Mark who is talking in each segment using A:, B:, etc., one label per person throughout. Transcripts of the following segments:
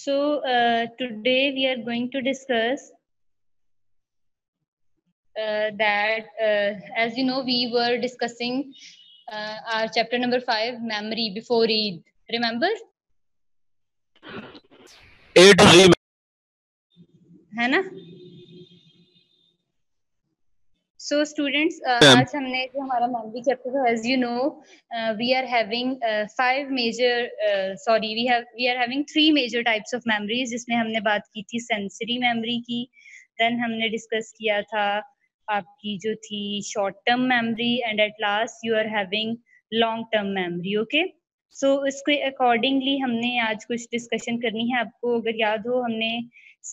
A: Today we are going to discuss that as you know, we were discussing our chapter number 5, memory, before Eid. Remember?
B: A to Z.
A: है ना? So students,
B: Ma'am.
A: आज हमने जो हमारा memory chapter था, as you know, we are having we are having 3 major types of memories, जिसमें हमने बात की थी sensory memory की, then हमने discuss किया था आपकी जो थी short term memory, and at last you are having long term memory. Okay, so इसके accordingly हमने आज कुछ discussion करनी है. आपको अगर याद हो, हमने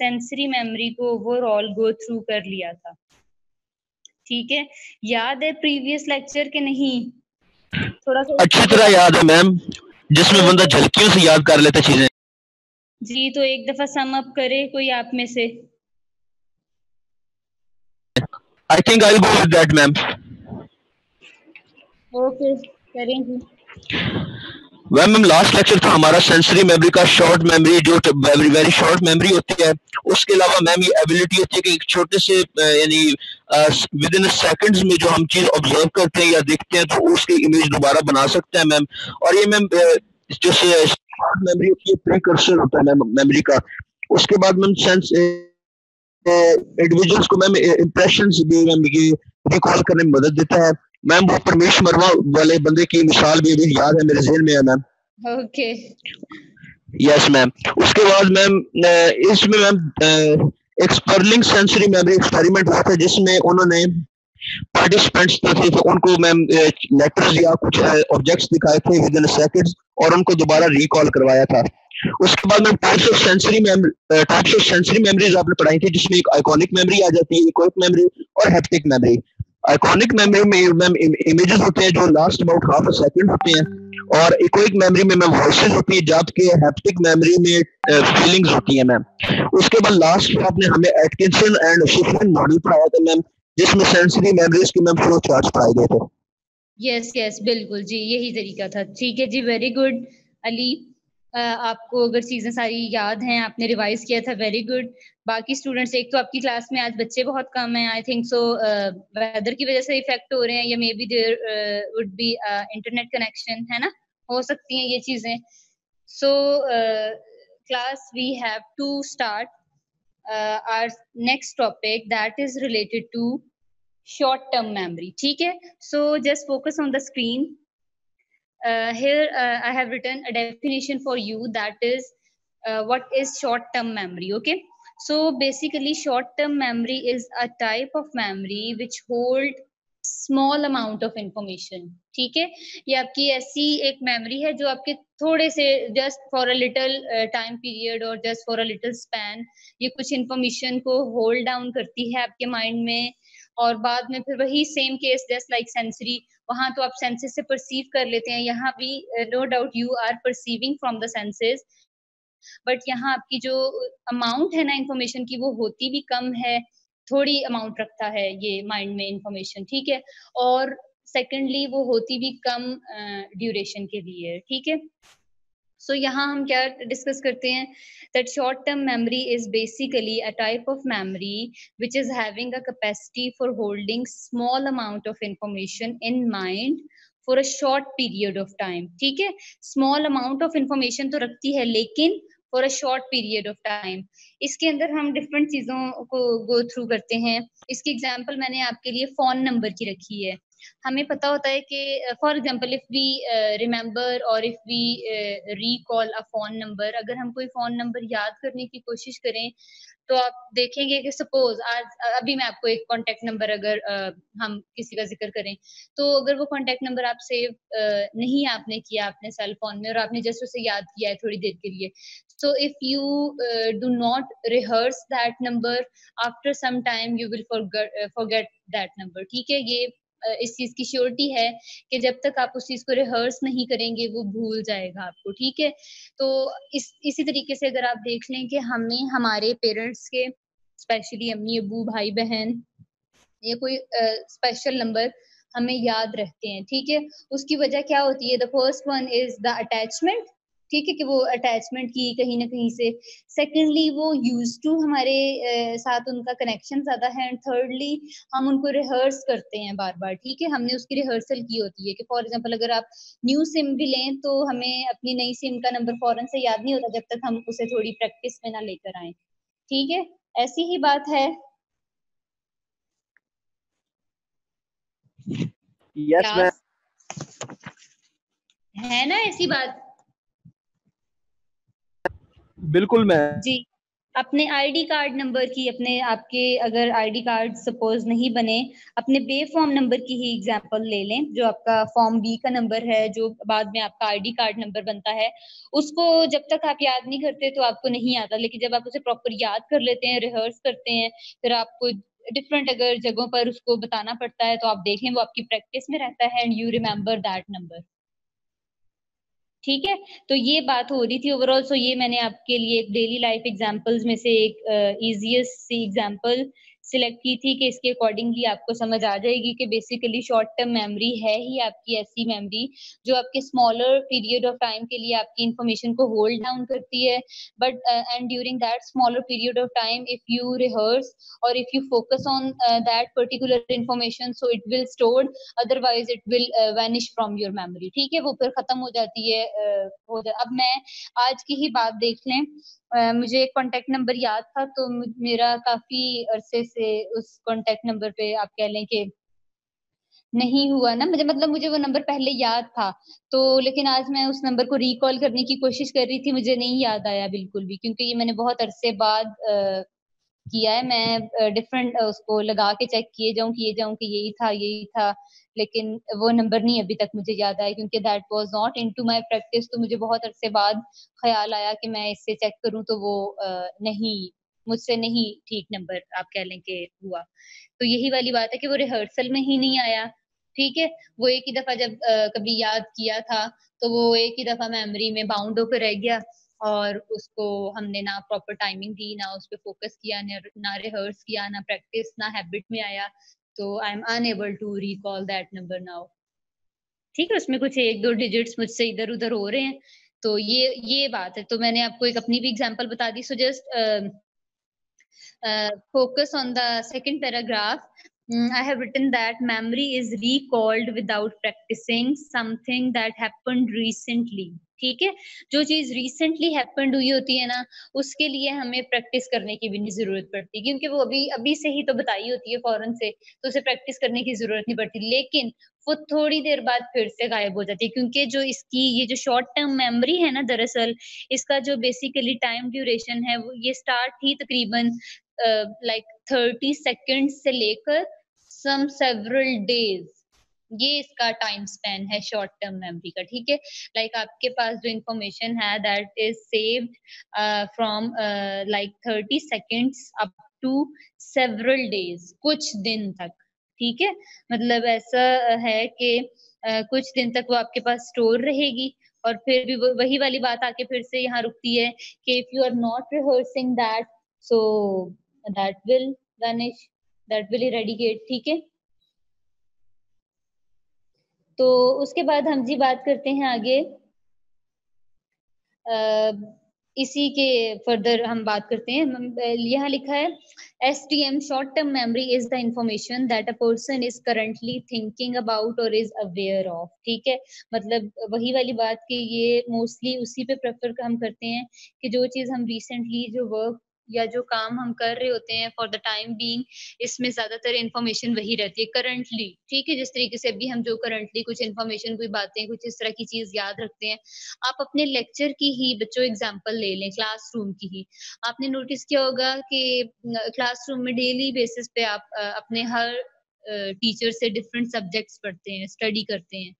A: sensory memory को overall go through कर लिया था. ठीक है, याद है प्रीवियस लेक्चर के नहीं? थोड़ा सा
B: अच्छी तरह याद है मैम, जिसमें बंदा झलकियों से याद कर लेता चीजें.
A: जी, तो एक दफा सम अप करे कोई आप में से.
B: I think I will go with that ma'am.
A: Okay, करेंगे.
B: मैम लास्ट लेक्चर था हमारा सेंसरी मेमोरी का, शॉर्ट मेमोरी जो वेरी शॉर्ट मेमोरी होती है. उसके अलावा मैम ये एबिलिटी होती है कि एक छोटे से यानी विद इन सेकंड्स में जो हम चीज ऑब्जर्व करते हैं या देखते हैं तो उसकी इमेज दोबारा बना सकते हैं मैम. और ये मैम जो शॉर्ट मेमोरी होती है प्रीकर्सर होता है मैम मेमोरी का. उसके बाद मैम सेंस इंडिविजुअल्स को मैम इंप्रेशंस भी मैम ये रिकॉल करने में मदद देता है मैम. वो परमेश वर्मा वाले बंदे की मिसाल भी अभी याद है, मेरे ज़हन में है मैम.
A: Okay,
B: yes ma'am. उसके बाद मैम इसमें मैम एक स्पर्लिंग सेंसरी मेमोरी एक्सपेरिमेंट हुआ था, जिसमें उन्होंने पार्टिसिपेंट्स थे तो उनको मैम लेटर्स या कुछ ऑब्जेक्ट्स दिखाए थे विद इन सेकंड्स और उनको दोबारा रिकॉल करवाया था. उसके बाद ma'am types of sensory memories आपने पढ़ाई थी, जिसमें एक आइकॉनिक मेमोरी आ जाती है, इकोइक मेमोरी और हैप्टिक मेमोरी. आइकॉनिक मेमोरी में मैम इमेजेस होते हैं जो last about half a second होते हैं, और इकोइक मेमोरी में मैम वॉइसेस होती है, जबकि हैप्टिक मेमोरी में फीलिंग्स होती है मैम. उसके बाद लास्ट में आपने हमें एटकिंसन एंड शिफरिन मॉडल पढ़ाया था मैम, जिसमें सेंसरी मेमोरीज की मैम फ्लो चार्ट्स पढ़ाए गए थे.
A: यस बिल्कुल जी, यही तरीका था. ठीक है जी, वेरी गुड अली. आपको अगर चीजें सारी याद हैं, आपने रिवाइज किया था, वेरी गुड. बाकी स्टूडेंट्स, एक तो आपकी क्लास में आज बच्चे बहुत कम हैं, आई थिंक सो वेदर की वजह से इफेक्ट हो रहे हैं, या maybe there would be internet connection, है ना, हो सकती हैं ये चीजें. So class we have to start our next topic that is related to short term memory. ठीक है, so just focus on the screen. Here I have written a definition for you, that is what is short term memory. Okay, so basically short term memory is a type of memory which hold small amount of information. ठीक है, ये आपकी ऐसी एक memory है जो आपके थोड़े से just for a little time period or just for a little span ये कुछ information को hold down करती है आपके mind में, और बाद में फिर वही same case just like sensory, वहां तो आप सेंसेस से परसीव कर लेते हैं, यहाँ भी no doubt you are perceiving from the senses, but यहाँ आपकी जो अमाउंट है ना इंफॉर्मेशन की, वो होती भी कम है, थोड़ी अमाउंट रखता है ये माइंड में इंफॉर्मेशन. ठीक है, और सेकेंडली वो होती भी कम ड्यूरेशन के लिए. ठीक है, सो यहाँ हम क्या डिस्कस करते हैं, that short term memory is basically a type of memory which is having a capacity for holding small amount of information in mind for a short period of time. ठीक है, small amount of information तो रखती है, लेकिन for a short period of time. इसके अंदर हम different चीजों को गो थ्रू करते हैं. इसकी एग्जांपल मैंने आपके लिए फोन नंबर की रखी है. हमें पता होता है कि for example if we remember और if we recall a phone number, अगर हम कोई फोन नंबर याद करने की कोशिश करें तो आप देखेंगे कि सपोज आज अभी मैं आपको एक कांटेक्ट नंबर अगर हम किसी का जिक्र करें, तो अगर वो कांटेक्ट नंबर आप सेव नहीं आपने किया अपने सेल फोन में और आपने जस्ट उसे याद किया है थोड़ी देर के लिए, so if you do not rehearse that number, after some time you will forget that number. ठीक है, ये इस चीज की श्योरिटी है कि जब तक आप उस चीज को रिहर्स नहीं करेंगे वो भूल जाएगा आपको. ठीक है, तो इसी तरीके से अगर आप देख लें कि हमें हमारे पेरेंट्स के स्पेशली अम्मी अबू भाई बहन या कोई स्पेशल नंबर हमें याद रहते हैं. ठीक है, उसकी वजह क्या होती है, the first one is the attachment. ठीक है, कि वो अटैचमेंट की कहीं ना कहीं से। सेकेंडली वो यूज टू हमारे साथ उनका कनेक्शन ज्यादा है। एंड थर्डली हम उनको रिहर्स करते हैं बार बार। ठीक है, हमने उसकी रिहर्सल की होती है कि फॉर एग्जांपल अगर आप न्यू सिम भी लें तो हमें अपनी नई सिम का नंबर फौरन से याद नहीं होता जब तक हम उसे थोड़ी प्रैक्टिस में ना लेकर आए। ठीक है, ऐसी ही बात है।
B: Yes ma'am.
A: क्लास है ना ऐसी बात।
B: बिल्कुल मैम।
A: जी, अपने आईडी कार्ड नंबर की, अपने आपके अगर आईडी कार्ड सपोज नहीं बने, अपने बे फॉर्म नंबर की ही एग्जांपल ले लें, जो आपका फॉर्म बी का नंबर है, जो बाद में आपका आईडी कार्ड नंबर बनता है। उसको जब तक आप याद नहीं करते तो आपको नहीं आता, लेकिन जब आप उसे प्रॉपर याद कर लेते हैं, रिहर्स करते हैं, फिर आपको डिफरेंट अगर जगहों पर उसको बताना पड़ता है तो आप देखें वो आपकी प्रैक्टिस में रहता है and you remember that number. ठीक है, तो ये बात हो रही थी ओवरऑल। सो ये मैंने आपके लिए एक डेली लाइफ एग्जांपल्स में से एक इजीएस्ट सी एग्जांपल सिलेक्ट की थी कि इसके अकॉर्डिंगली आपको समझ आ जाएगी कि बेसिकली शॉर्ट टर्म मेमोरी है ही आपकी ऐसी मेमोरी जो आपके स्मॉलर पीरियड ऑफ टाइम के लिए आपकी इंफॉर्मेशन को होल्ड डाउन करती है। But and during that smaller period of time if you rehearse और if you focus on that particular information so it will stored, otherwise it will vanish from your memory. ठीक है, वो फिर खत्म हो जाती है। अब मैं आज की ही बात देख लें। मुझे एक कांटेक्ट नंबर याद था तो मेरा काफी अरसे से उस कांटेक्ट नंबर पे आप कह लें कि नहीं हुआ ना मुझे, मतलब मुझे वो नंबर पहले याद था तो, लेकिन आज मैं उस नंबर को रिकॉल करने की कोशिश कर रही थी, मुझे नहीं याद आया बिल्कुल भी, क्योंकि ये मैंने बहुत अरसे बाद किया है। मैं डिफरेंट उसको लगा के चेक किए जाऊं कि यही था, लेकिन वो नंबर नहीं अभी तक मुझे याद आया, क्योंकि that was not into my practice. तो मुझे बहुत अरसे बाद ख्याल आया कि मैं इससे चेक करूं तो वो नहीं, मुझसे नहीं ठीक नंबर आप कह लें कि हुआ। तो यही वाली बात है कि वो रिहर्सल में ही नहीं आया। ठीक है, वो एक ही दफा जब कभी याद किया था तो वो एक ही दफा मेमोरी में बाउंड होकर रह गया और उसको हमने ना प्रॉपर टाइमिंग दी, ना उस पर फोकस किया, ना रिहर्स किया, ना प्रैक्टिस, ना हैबिट में आया। तो I am unable to recall that number now. ठीक है, उसमें कुछ एक दो डिजिट्स मुझसे इधर उधर हो रहे हैं। तो ये बात है। तो मैंने आपको एक अपनी भी एग्जांपल बता दी। So just focus on the second paragraph. I have written that memory is recalled without practicing something that happened recently. ठीक है, जो चीज रिसेंटली हैपेंड हुई होती है ना, उसके लिए हमें प्रैक्टिस करने की भी नहीं जरूरत पड़ती, क्योंकि वो अभी अभी से ही तो बताई होती है फौरन से, तो उसे प्रैक्टिस करने की जरूरत नहीं पड़ती। लेकिन वो थोड़ी देर बाद फिर से गायब हो जाती है, क्योंकि जो इसकी ये जो शॉर्ट टर्म मेमोरी है ना, दरअसल इसका जो बेसिकली टाइम ड्यूरेशन है वो ये स्टार्ट ही तकरीबन लाइक 30 सेकेंड से लेकर सम सेवरल डेज, ये इसका टाइम स्पेन है शॉर्ट टर्म मेमोरी का। ठीक है, लाइक आपके पास जो इंफॉर्मेशन है that is saved from like 30 seconds up to several days, कुछ दिन तक। ठीक है, मतलब ऐसा है कि कुछ दिन तक वो आपके पास स्टोर रहेगी और फिर भी वही वाली बात आके फिर से यहाँ रुकती है कि if you are not rehearsing that so that will vanish, that will eradicate। ठीक है, तो उसके बाद हम जी बात करते हैं आगे। इसी के फर्दर हम बात करते हैं। यहाँ लिखा है STM short term memory is the information that a person is currently thinking about और इज अवेयर ऑफ। ठीक है, मतलब वही वाली बात कि ये मोस्टली उसी पे प्रेफर हम करते हैं कि जो चीज हम रिसेंटली जो वर्क या जो काम हम कर रहे होते हैं फॉर द टाइम बीइंग, इसमें ज्यादातर इंफॉर्मेशन वही रहती है करंटली। ठीक है, जिस तरीके से अभी हम जो करंटली कुछ इंफॉर्मेशन, कोई बातें, कुछ इस तरह की चीज याद रखते हैं। आप अपने लेक्चर की ही बच्चों एग्जांपल ले लें, क्लासरूम की ही। आपने नोटिस किया होगा कि क्लासरूम में डेली बेसिस पे आप अपने हर टीचर से डिफरेंट सब्जेक्ट्स पढ़ते हैं, स्टडी करते हैं।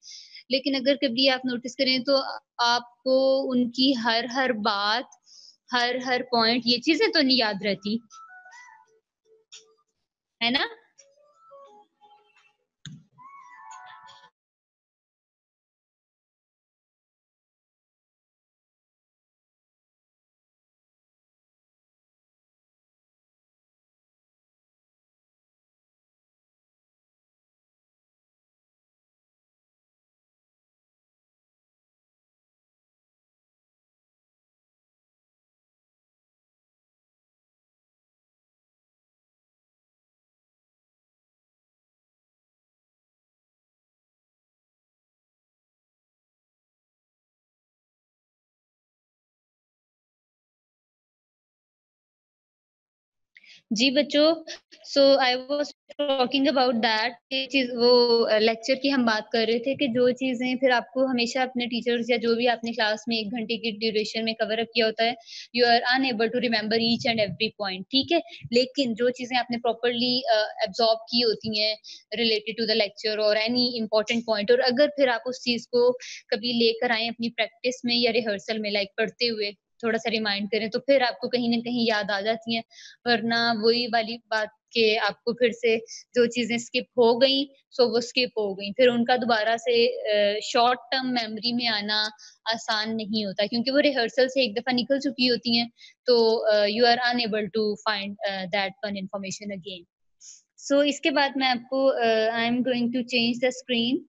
A: लेकिन अगर कभी आप नोटिस करें तो आपको उनकी हर हर बात, हर हर पॉइंट, ये चीजें तो नहीं याद रहती, है ना। जी बच्चों, so I was talking about that चीज, वो लेक्चर की हम बात कर रहे थे कि जो चीजें फिर आपको हमेशा अपने टीचर्स या जो भी आपने क्लास में 1 घंटे की ड्यूरेशन में कवर अप किया होता है, you are unable to remember each and every point, ठीक है। लेकिन जो चीजें आपने प्रॉपरली एब्जॉर्ब की होती हैं रिलेटेड टू द लेक्चर और एनी इंपॉर्टेंट पॉइंट, और अगर फिर आप उस चीज को कभी लेकर आए अपनी प्रैक्टिस में या रिहर्सल में, लाइक पढ़ते हुए थोड़ा सा रिमाइंड करें, तो फिर आपको कहीं ना कहीं याद आ जाती हैं। वरना वही वाली बात के आपको फिर से जो चीजें स्किप हो गई, सो वो स्किप हो गई, फिर उनका दोबारा से शॉर्ट टर्म मेमोरी में आना आसान नहीं होता, क्योंकि वो रिहर्सल से एक दफा निकल चुकी होती हैं, तो you are unable to find that one information again. So इसके बाद मैं आपको I am going to change the screen.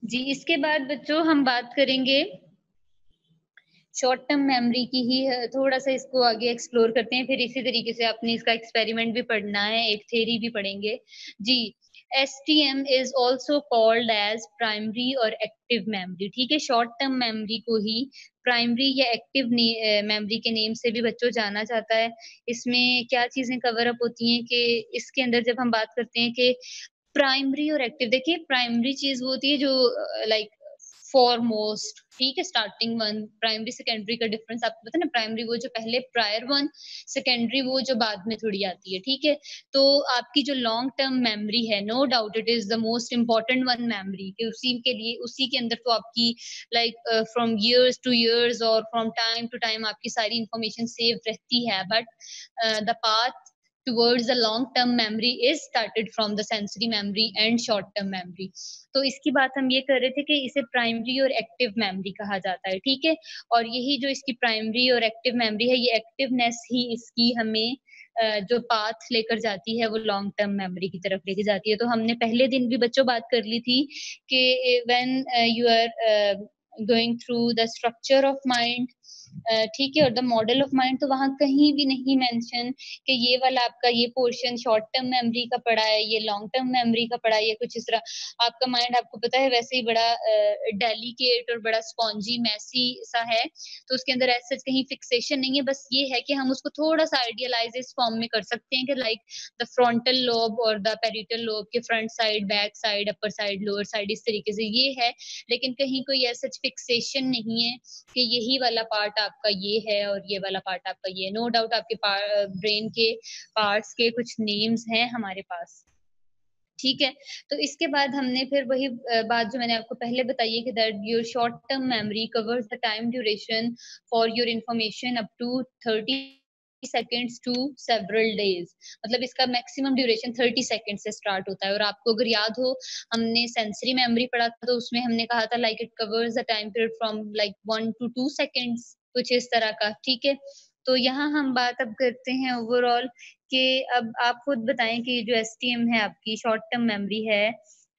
A: जी, इसके बाद बच्चों हम बात करेंगे शॉर्ट टर्म मेमोरी की ही, थोड़ा सा इसको आगे एक्सप्लोर करते हैं, फिर इसी तरीके से आपने इसका एक्सपेरिमेंट भी पढ़ना है, एक थ्योरी भी पढ़ेंगे। जी, STM is also called as primary और एक्टिव मेमोरी, ठीक है। शॉर्ट टर्म मेमोरी को ही प्राइमरी या एक्टिव मेमोरी के नेम से भी बच्चों जाना जाता है। इसमें क्या चीजें कवर अप होती हैं कि इसके अंदर जब हम बात करते हैं कि प्राइमरी और एक्टिव, देखिए प्राइमरी चीज वो होती है जो लाइक फॉरमोस्ट, ठीक है, स्टार्टिंग वन। प्राइमरी सेकेंडरी का डिफरेंस आपको पता है ना, प्राइमरी वो जो पहले प्रायर वन, सेकेंडरी वो जो बाद में थोड़ी आती है, ठीक है। तो आपकी जो लॉन्ग टर्म मेमोरी है, no doubt it is the most important one memory, कि उसी के लिए उसी के अंदर तो आपकी like from years to years और फ्रॉम टाइम टू टाइम आपकी सारी इंफॉर्मेशन सेव रहती है। But the path towards the long term memory is started from the sensory memory and short term memory। तो इसकी बात हम ये कर रहे थे कि इसे प्राइमरी और एक्टिव मेमोरी कहा जाता है, ठीक है। और यही जो इसकी प्राइमरी और एक्टिव मेमोरी है, ये एक्टिवनेस ही इसकी हमें जो पाथ लेकर जाती है वो लॉन्ग टर्म मेमोरी की तरफ लेके जाती है। तो हमने पहले दिन भी बच्चों बात कर ली थी कि when you are going through the structure of mind, ठीक है, और द मॉडल ऑफ माइंड, तो वहां कहीं भी नहीं मेंशन कि ये वाला आपका ये पोर्शन शॉर्ट टर्म मेमोरी का पड़ा है, ये लॉन्ग टर्म मेमोरी का पड़ा है, या कुछ इस तरह। आपका माइंड आपको पता है वैसे ही बड़ा डेलिकेट और बड़ा स्पॉन्जी मैसी सा है, तो उसके अंदर ऐसे कहीं फिक्सेशन नहीं है। बस ये है कि हम उसको थोड़ा सा आइडियलाइज इस फॉर्म में कर सकते हैं कि लाइक द फ्रंटल लोब और द पेरिटल लोब के front side, back side, upper side, lower side, इस तरीके से ये है। लेकिन कहीं कोई ऐसा फिक्सेशन नहीं है कि यही वाला पार्ट आपका ये है और ये वाला पार्ट आपका ये। नो डाउट आपके ब्रेन के पार्ट्स के कुछ नेम्स हैं हमारे पास, ठीक है। तो इसके बाद हमने फिर वही बात जो मैंने आपको पहले बताई है कि that your short term memory covers the time duration for your information up to 30 seconds to several days. मतलब इसका मैक्सिमम ड्यूरेशन 30 सेकेंड से स्टार्ट होता है। और आपको अगर याद हो, हमने सेंसरी मेमोरी पढ़ा था, तो उसमें हमने कहा था like it covers the time period from like 1 to 2 seconds, कुछ इस तरह का, ठीक है। तो यहाँ हम बात अब करते हैं ओवरऑल कि अब आप खुद बताएं कि जो STM है आपकी शॉर्ट टर्म मेमोरी है,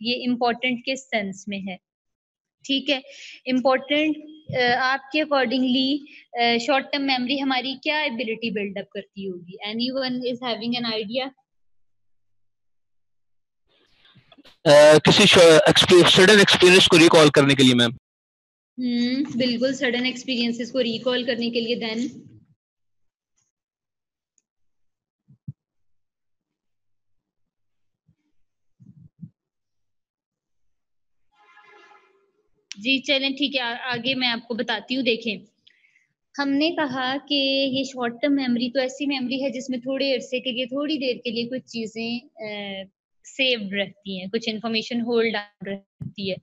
A: ये इम्पोर्टेंट किस सेंस में है, ठीक है। इम्पोर्टेंट आपके अकॉर्डिंगली शॉर्ट टर्म मेमोरी हमारी क्या एबिलिटी बिल्डअप करती होगी? Anyone is having an idea?
B: किसी सडन एक्सपीरियंस को रिकॉल करने के लिए मैम।
A: बिल्कुल, सडन एक्सपीरियंसेस को रिकॉल करने के लिए। देन जी चलें, ठीक है, आगे मैं आपको बताती हूँ। देखें, हमने कहा कि ये शॉर्ट टर्म मेमोरी तो ऐसी मेमोरी है जिसमें थोड़े अरसे के लिए, थोड़ी देर के लिए कुछ चीजें सेव्ड रहती हैं, कुछ इंफॉर्मेशन होल्ड रहती है।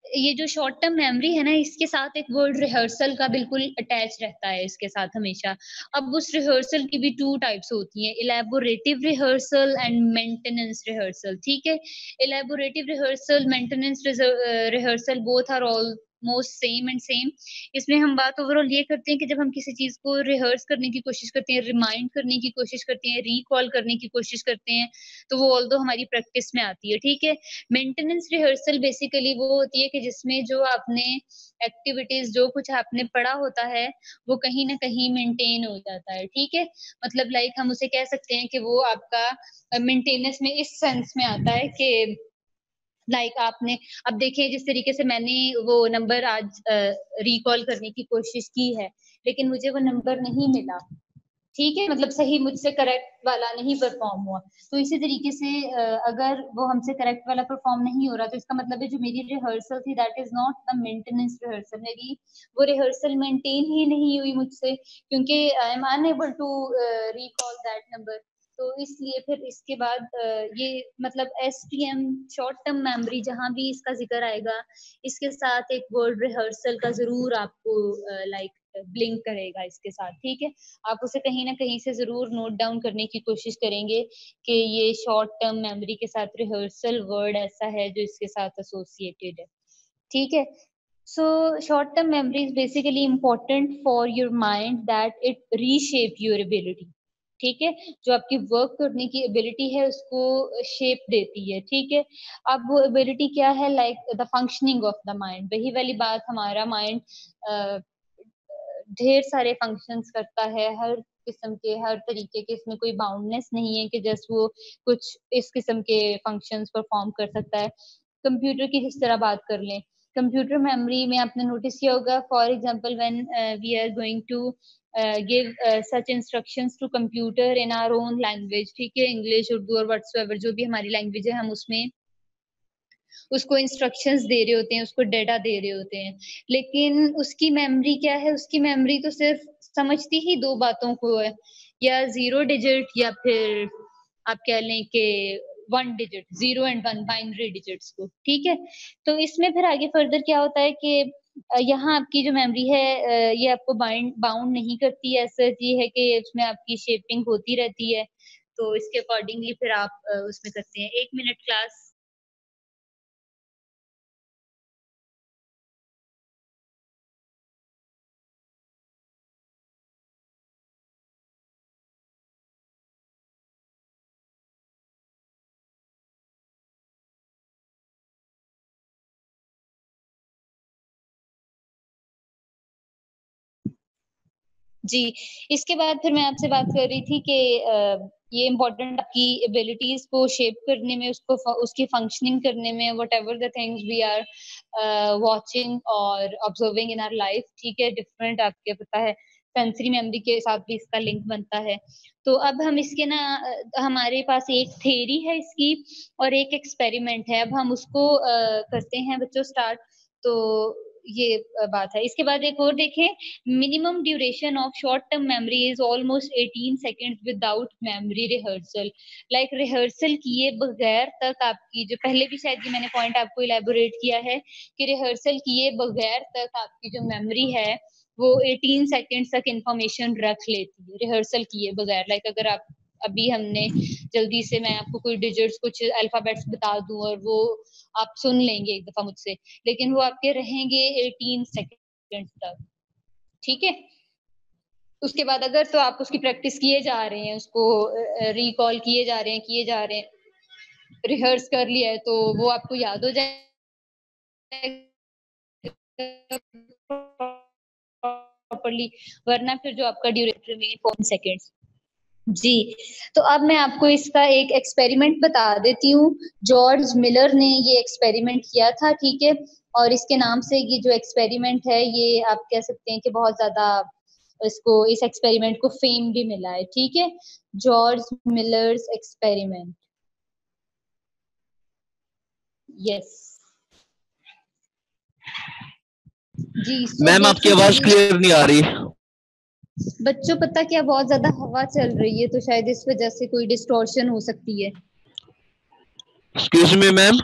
A: ये जो शॉर्ट टर्म मेमोरी है ना, इसके साथ एक वर्ड रिहर्सल का बिल्कुल अटैच रहता है इसके साथ हमेशा। अब उस रिहर्सल की भी 2 टाइप्स होती हैं, elaborative rehearsal and maintenance rehearsal, ठीक है। Elaborative rehearsal, maintenance rehearsal, both are all almost same and same. इसमें हम बात ओवरऑल ये करते हैं कि जब हम किसी चीज को रिहर्स करने की कोशिश करते हैं, रिमाइंड करने की कोशिश करते हैं, रिकॉल करने की कोशिश करते हैं, तो वो ऑल्दो हमारी प्रैक्टिस में आती है। ठीक है, मेंटेनेंस रिहर्सल बेसिकली वो होती है कि जिसमें जो आपने एक्टिविटीज, जो कुछ आपने पढ़ा होता है, वो कहीं ना कहीं मेंटेन हो जाता है। ठीक है, मतलब लाइक हम उसे कह सकते हैं कि वो आपका मेंटेनेंस में इस सेंस में आता है कि आपने अब देखिए जिस तरीके से मैंने वो नंबर आज रिकॉल करने की कोशिश की है, लेकिन मुझे वो नंबर नहीं मिला। ठीक है, मतलब सही मुझसे करेक्ट वाला नहीं परफॉर्म हुआ। तो इसी तरीके से अगर वो हमसे करेक्ट वाला परफॉर्म नहीं हो रहा, तो इसका मतलब है जो मेरी रिहर्सल थी that is not the maintenance rehearsal, मेरी वो रिहर्सल मेंटेन ही नहीं हुई मुझसे, क्योंकि I am unable to recall that number. तो इसलिए फिर इसके बाद ये मतलब STM, शॉर्ट टर्म मेमोरी, जहां भी इसका जिक्र आएगा, इसके साथ एक वर्ड रिहर्सल का जरूर आपको ब्लिंक करेगा इसके साथ। ठीक है, आप उसे कहीं ना कहीं से जरूर नोट डाउन करने की कोशिश करेंगे कि ये शॉर्ट टर्म मेमोरी के साथ रिहर्सल वर्ड ऐसा है जो इसके साथ एसोसिएटेड है। ठीक है, so short term memory is basically important for your mind that it reshape your ability. ठीक है, जो आपकी वर्क करने की एबिलिटी है उसको शेप देती है। ठीक है, अब वो एबिलिटी क्या है, the functioning of the mind, वही वाली बात, हमारा माइंड ढेर सारे फंक्शंस करता है, हर किस्म के, हर तरीके के, इसमें कोई बाउंडनेस नहीं है कि जस्ट वो कुछ इस किस्म के फंक्शंस परफॉर्म कर सकता है। कंप्यूटर की जिस तरह बात कर लें, कंप्यूटर मेमोरी में आपने नोटिस किया होगा, for example when we are going to give such instructions to computer in our own language, ठीक है, इंग्लिश, उर्दू और व्हाटसोएवर जो भी हमारी लैंग्वेज है, हम उसमें उसको इंस्ट्रक्शंस दे रहे होते हैं, उसको डेटा दे रहे होते हैं, लेकिन उसकी मेमोरी क्या है, उसकी मेमोरी तो सिर्फ समझती ही दो बातों को है, या 0 डिजिट या फिर आप कह लें कि 1 डिजिट, 0 और 1 बाइनरी डिजिट्स को। ठीक है, तो इसमें फिर आगे फर्दर क्या होता है कि यहाँ आपकी जो मेमोरी है ये आपको बाउंड नहीं करती है, ऐसा ये है कि उसमें आपकी शेपिंग होती रहती है, तो इसके अकॉर्डिंगली फिर आप उसमें करते हैं। 1 मिनट क्लास। जी, इसके बाद फिर मैं आपसे बात कर रही थी कि ये इम्पोर्टेंट आपकी एबिलिटीज को शेप करने में, उसको उसकी फंक्शनिंग करने में, whatever the things we are watching और ऑब्जर्विंग इन आवर लाइफ। ठीक है, डिफरेंट आपके पता है सेंसरी मेमोरी के साथ भी इसका लिंक बनता है। तो अब हम इसके ना हमारे पास एक थ्योरी है इसकी और एक एक्सपेरिमेंट है, अब हम उसको करते हैं बच्चों स्टार्ट। तो ये बात है। इसके बाद एक और देखें, minimum duration of short term memory is almost 18 seconds without memory rehearsal. Rehearsal किए बगैर तक आपकी जो, पहले भी शायद ये मैंने पॉइंट आपको इलेबोरेट किया है कि रिहर्सल किए बगैर तक आपकी जो मेमोरी है वो 18 सेकेंड्स तक इंफॉर्मेशन रख लेती है, रिहर्सल किए बगैर। अगर आप अभी हमने जल्दी से मैं आपको कोई डिजिट्स, कुछ अल्फाबेट्स बता दूं और वो आप सुन लेंगे एक दफा मुझसे, लेकिन वो आपके रहेंगे 18 सेकेंड्स तक। ठीक है, उसके बाद अगर तो आप उसकी प्रैक्टिस किए जा रहे हैं, उसको रिकॉल किए जा रहे हैं, रिहर्स कर लिया है, तो वो आपको याद हो जाए प्रॉपर्ली, वरना फिर जो आपका ड्यूरेशन में 4 सेकेंड्स। जी, तो अब मैं आपको इसका एक एक्सपेरिमेंट बता देती हूँ। जॉर्ज मिलर ने ये एक्सपेरिमेंट किया था। ठीक है, और इसके नाम से ये जो एक्सपेरिमेंट है, ये आप कह सकते हैं कि बहुत ज्यादा इस एक्सपेरिमेंट को फेम भी मिला है। ठीक है, जॉर्ज मिलर्स एक्सपेरिमेंट। यस जी,
B: मैम आपकी आवाज क्लियर नहीं आ रही।
A: बच्चों पता क्या, बहुत ज्यादा हवा चल रही है, तो शायद इस वजह से कोई डिस्टॉर्शन हो सकती है।
B: Excuse me ma'am.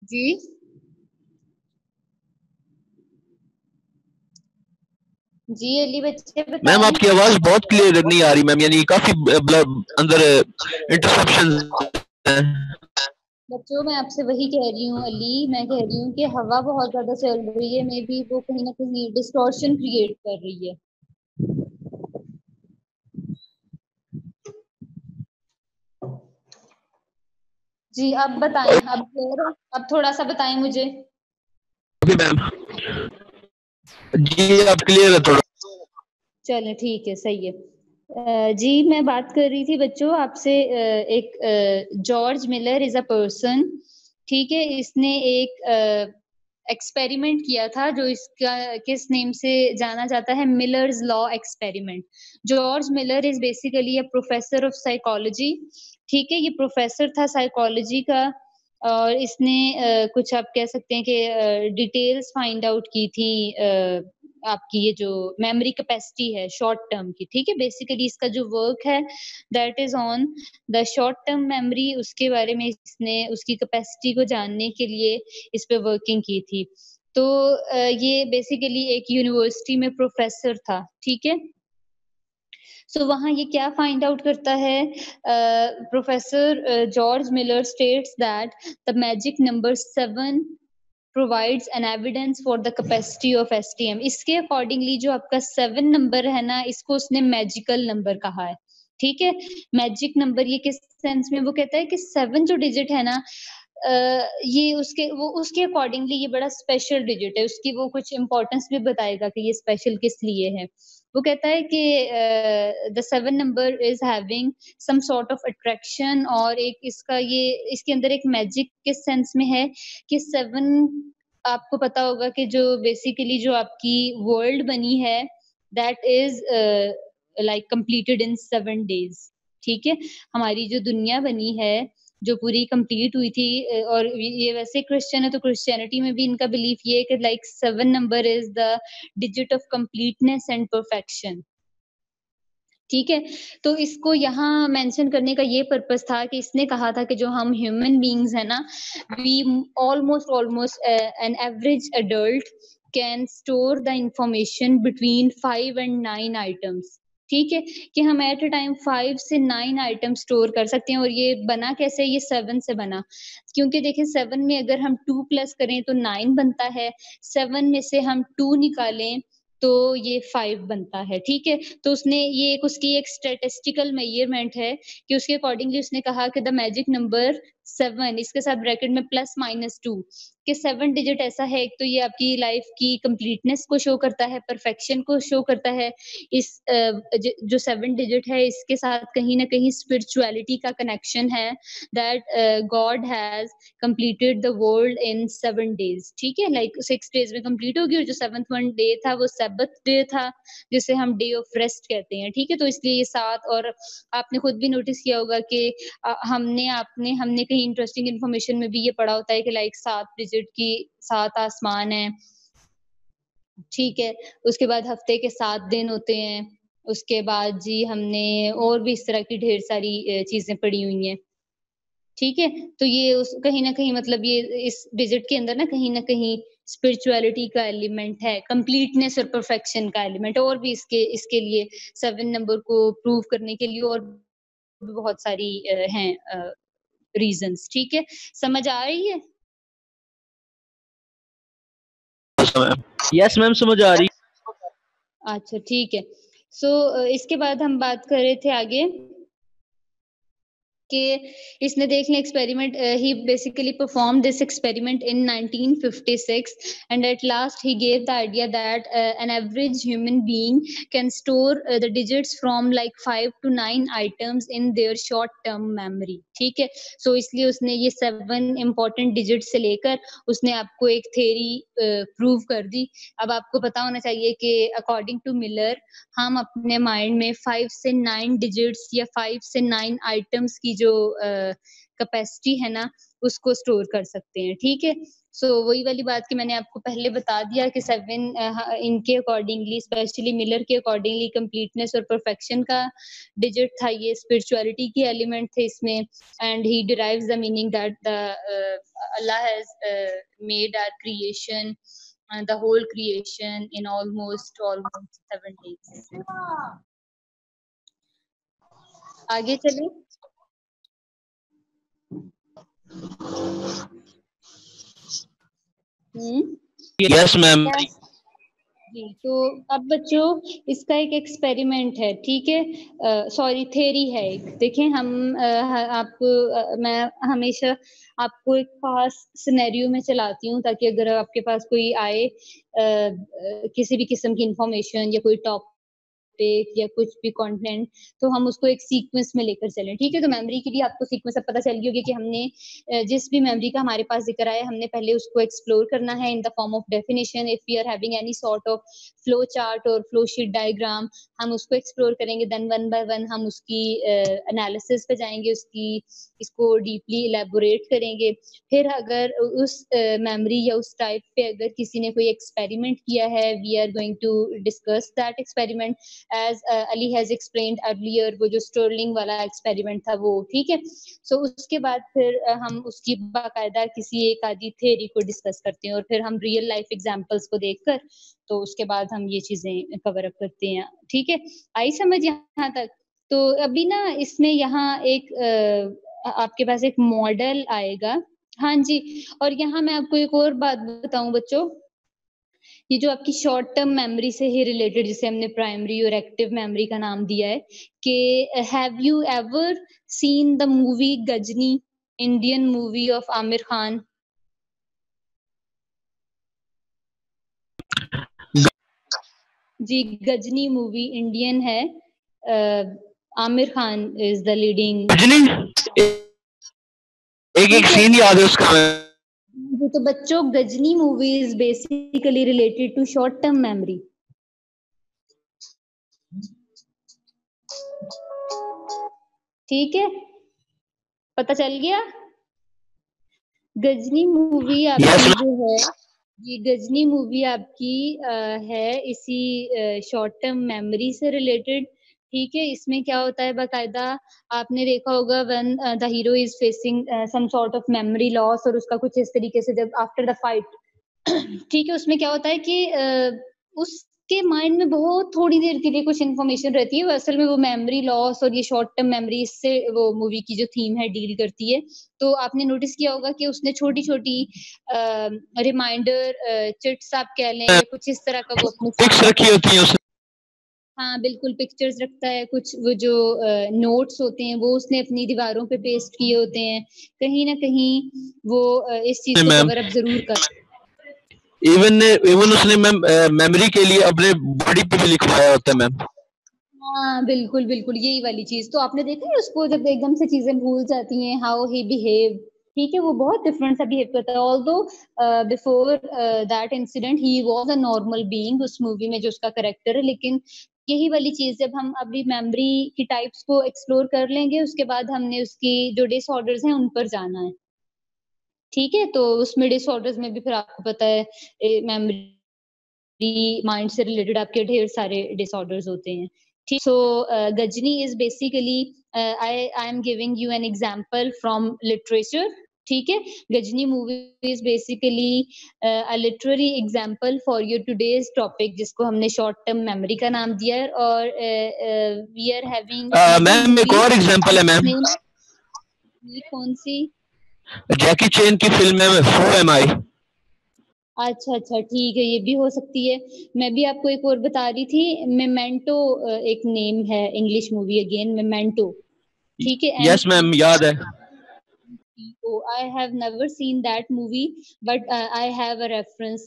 A: जी जी अली बच्चे
B: मैम
A: बताएं।
B: आपकी आवाज बहुत क्लियर नहीं आ रही मैम, यानी काफी अंदर इंटरसेप्शन है।
A: बच्चों मैं आपसे वही कह रही हूँ अली, मैं कह रही हूँ कि हवा बहुत ज्यादा चल रही है, मे बी वो कहीं ना कहीं डिस्टॉर्शन क्रिएट कर रही है। जी अब बताएं, अब clear है? अब थोड़ा सा बताएं मुझे।
B: ओके मैम, जी आप क्लियर है थोड़ा।
A: चलें ठीक है, सही है। जी मैं बात कर रही थी बच्चों आपसे, एक George Miller is a person, ठीक है। इसने एक एक्सपेरिमेंट किया था जो इसका किस नेम से जाना जाता है, millers law experiment. George Miller is basically a professor of psychology, ठीक है। ये प्रोफेसर था साइकोलॉजी का, और इसने कुछ आप कह सकते हैं कि डिटेल्स फाइंड आउट की थी, आपकी ये जो मेमोरी कैपेसिटी है शॉर्ट टर्म की, ठीक है। बेसिकली इसका जो वर्क है that is on the short term memory, उसके बारे में इसने उसकी कैपेसिटी को जानने के लिए इस पे वर्किंग की थी। तो ये बेसिकली एक यूनिवर्सिटी में प्रोफेसर था, ठीक है। सो वहाँ ये क्या फाइंड आउट करता है, professor George Miller states that the magic number 7 provides an evidence for the capacity of STM। इसके अकॉर्डिंगली जो आपका 7 नंबर है ना, इसको उसने मैजिकल नंबर कहा है, ठीक है। मैजिक नंबर ये किस सेंस में, वो कहता है कि 7 जो डिजिट है ना, ये उसके अकॉर्डिंगली ये बड़ा स्पेशल डिजिट है, उसकी वो कुछ इंपॉर्टेंस भी बताएगा कि ये स्पेशल किस लिए है। वो कहता है कि the 7 number is having some sort of attraction, और एक इसका ये इसके अंदर एक मैजिक किस सेंस में है कि 7, आपको पता होगा कि जो बेसिकली जो आपकी वर्ल्ड बनी है that is like completed in 7 days, ठीक है। हमारी जो दुनिया बनी है जो पूरी कंप्लीट हुई थी, और ये वैसे क्रिश्चियन है तो क्रिश्चियनिटी में भी इनका बिलीफ ये है कि like 7 number is the digit of completeness and perfection, ठीक है। तो इसको यहाँ मेंशन करने का ये पर्पस था कि इसने कहा था कि जो हम ह्यूमन बीइंग्स है ना, we almost an average adult can store the information between 5 and 9 items, ठीक है। कि हम एट अ टाइम 5 से 9 आइटम स्टोर कर सकते हैं। और ये बना कैसे, ये 7 से बना, क्योंकि देखिए 7 में अगर हम 2 प्लस करें तो 9 बनता है, 7 में से हम 2 निकालें तो ये 5 बनता है, ठीक है। तो उसने ये एक उसकी एक स्टैटिस्टिकल मेजरमेंट है कि उसके अकॉर्डिंगली उसने कहा कि द मैजिक नंबर 7, इसके साथ ब्रैकेट में प्लस माइनस 2, कि 7 डिजिट ऐसा है, एक तो ये आपकी लाइफ की कंप्लीटनेस को शो करता है, परफेक्शन को शो करता है। इस जो 7 डिजिट है इसके साथ कहीं ना कहीं स्पिरिचुअलिटी का कनेक्शन है, that God has completed the world in 7 days, ठीक है। लाइक 6 days में कंप्लीट होगी, और जो 7th वन डे था वो सैबथ डे था, जिसे हम डे ऑफ रेस्ट कहते हैं, ठीक है। तो इसलिए ये 7, और आपने खुद भी नोटिस किया होगा कि हमने कहीं इंटरेस्टिंग इन्फॉर्मेशन में भी ये पढ़ा होता है कि लाइक 7 डिजिट की 7 आसमान है, ठीक है। उसके बाद हफ्ते के 7 दिन होते हैं। उसके बाद जी हमने और भी इस तरह की ढेर सारी चीजें पढ़ी हुई हैं, ठीक है। तो ये उस कहीं न कहीं मतलब ये इस डिजिट के अंदर ना कहीं स्पिरिचुअलिटी का एलिमेंट है, कंप्लीटनेस और परफेक्शन का एलिमेंट है, और भी इसके लिए 7 नंबर को प्रूव करने के लिए और भी बहुत सारी हैं रीज़न्स, ठीक है। समझ आ रही है?
B: यस मैम समझ आ रही।
A: अच्छा ठीक है। सो इसके बाद हम बात कर रहे थे आगे कि इसने देख लिया experiment, he basically perform this experiment in 1956, and at last he gave the idea that an average human being can store the digits from like 5 to 9 items in their short term memory, ठीक है। सो इसलिए उसने ये 7 important digit से लेकर उसने आपको एक थ्योरी प्रूव कर दी। अब आपको पता होना चाहिए कि अकॉर्डिंग टू मिलर हम अपने माइंड में 5 से 9 डिजिट्स या 5 से 9 आइटम्स की जो कैपेसिटी है ना, उसको स्टोर कर सकते हैं, ठीक है। सो वही वाली बात कि मैंने आपको पहले बता दिया कि 7 इनके अकॉर्डिंगली, स्पेशली मिलर के अकॉर्डिंगली कंप्लीटनेस और परफेक्शन का डिजिट था, ये स्पिरिचुअलिटी के एलिमेंट थे इसमें, and he derives the meaning that the Allah has made our creation, the whole creation in almost 7 days। आगे चले।
B: Yes ma'am.
A: जी, तो अब बच्चों इसका एक एक्सपेरिमेंट है, ठीक है, सॉरी थ्योरी है एक। देखें हम आपको मैं हमेशा आपको एक खास सिनेरियो में चलाती हूँ ताकि अगर आपके पास कोई आए किसी भी किस्म की इंफॉर्मेशन या कोई टॉपिक या कुछ भी कंटेंट, तो हम उसको एक सीक्वेंस में लेकर चलें, ठीक है। तो मेमोरी की भी आपको सीक्वेंस अब पता चल गई होगी कि हमने जिस भी मेमोरी का हमारे पास जिक्र आया, हमने पहले उसको एक्सप्लोर करना है in the form of definition. If we are having any sort of flow chart और फ्लो शीट डायग्राम, हम उसको एक्सप्लोर करेंगे, देन वन बाय वन हम उसकी एनालिसिस पे जाएंगे, उसकी इसको डीपली इलेबोरेट करेंगे। फिर अगर उस मेमोरी या उस टाइप पे अगर किसी ने कोई एक्सपेरिमेंट किया है, we are going to discuss that experiment as Ali has explained earlier, वो जो स्टर्लिंग वाला एक्सपेरिमेंट था वो, ठीक है। सो उसके बाद फिर हम उसकी बाकायदा किसी एक आदि थ्योरी को डिस्कस करते हैं और फिर हम रियल लाइफ एग्जांपल्स को देखकर तो उसके बाद हम ये चीजें कवर अप करते हैं, ठीक है। आई समझ यहाँ तक? तो अभी ना इसमें यहाँ एक आपके पास एक मॉडल आएगा। हाँ जी, और यहाँ मैं आपको एक और बात बताऊं बच्चों, ये जो आपकी शॉर्ट टर्म मेमोरी से ही रिलेटेड, जिसे हमने प्राइमरी और एक्टिव मेमोरी का नाम दिया है, कि have you ever seen the movie Ghajini, Indian movie of Aamir Khan? जी, गजनी मूवी इंडियन है, Aamir Khan is the leading.
B: एक एक सीन याद है उसका।
A: तो बच्चों Ghajini movie is basically related to short term memory. ठीक है, पता चल गया? गजनी मूवी आपकी जो है, ये गजनी मूवी आपकी है इसी शॉर्ट टर्म मेमोरी से रिलेटेड, ठीक है। इसमें क्या होता है, बाकायदा आपने देखा होगा when the hero is facing some sort of memory loss, और उसका कुछ इस तरीके से जब आफ्टर द फाइट, ठीक है, उसमें क्या होता है कि उसके माइंड में बहुत थोड़ी देर के लिए कुछ इन्फॉर्मेशन रहती है, वो असल में वो मेमोरी लॉस और ये शॉर्ट टर्म मेमोरी से वो मूवी की जो थीम है डील करती है। तो आपने नोटिस किया होगा कि उसने छोटी छोटी रिमाइंडर चिट्स आप कह लें या कुछ इस तरह का वो अपने
B: पिक्स रखी होती है उसने।
A: हाँ बिल्कुल, पिक्चर्स रखता है, कुछ वो जो नोट्स होते हैं वो उसने अपनी दीवारों पे पेस्ट किए होते हैं। कहीं ना कहीं वो इस चीज को कवर अप जरूर कर,
B: इवन उसने मैम मेमोरी के लिए अपने बॉडी पे भी लिखवाया होता है मैम।
A: हाँ बिल्कुल बिल्कुल, यही वाली चीज। तो आपने देखा है उसको जब एकदम से चीजें भूल जाती हैं, हाउ ही बिहेव, ठीक है, वो बहुत डिफरेंट सा बिहेव करता है। Although before that incident he was a normal being उस मूवी में जो उसका करेक्टर है, लेकिन यही वाली चीज जब हम अभी मेमोरी की टाइप्स को एक्सप्लोर कर लेंगे, उसके बाद हमने उसकी जो डिसऑर्डर्स हैं उन पर जाना है, ठीक है। तो उसमें डिसऑर्डर्स में भी फिर आपको पता है मेमोरी माइंड से रिलेटेड आपके ढेर सारे डिसऑर्डर्स होते हैं, ठीक। So Ghajini is basically I am giving you an example from literature, ठीक है। Ghajini movie is basically a literary example for your today's topic, जिसको हमने शॉर्ट टर्म मेमोरी का नाम दिया है। और वी आर हैविंग
B: मैम एक और एग्जांपल है मैम।
A: ये कौन सी?
B: जैकी चैन की फिल्म है हु एम आई।
A: अच्छा अच्छा, ठीक है, ये भी हो सकती है। मैं भी आपको एक और बता रही थी, मेमेंटो एक नेम है इंग्लिश मूवी, अगेन मेमेंटो, ठीक है।
B: यस मैम याद है।
A: I have never seen that movie, but I have a reference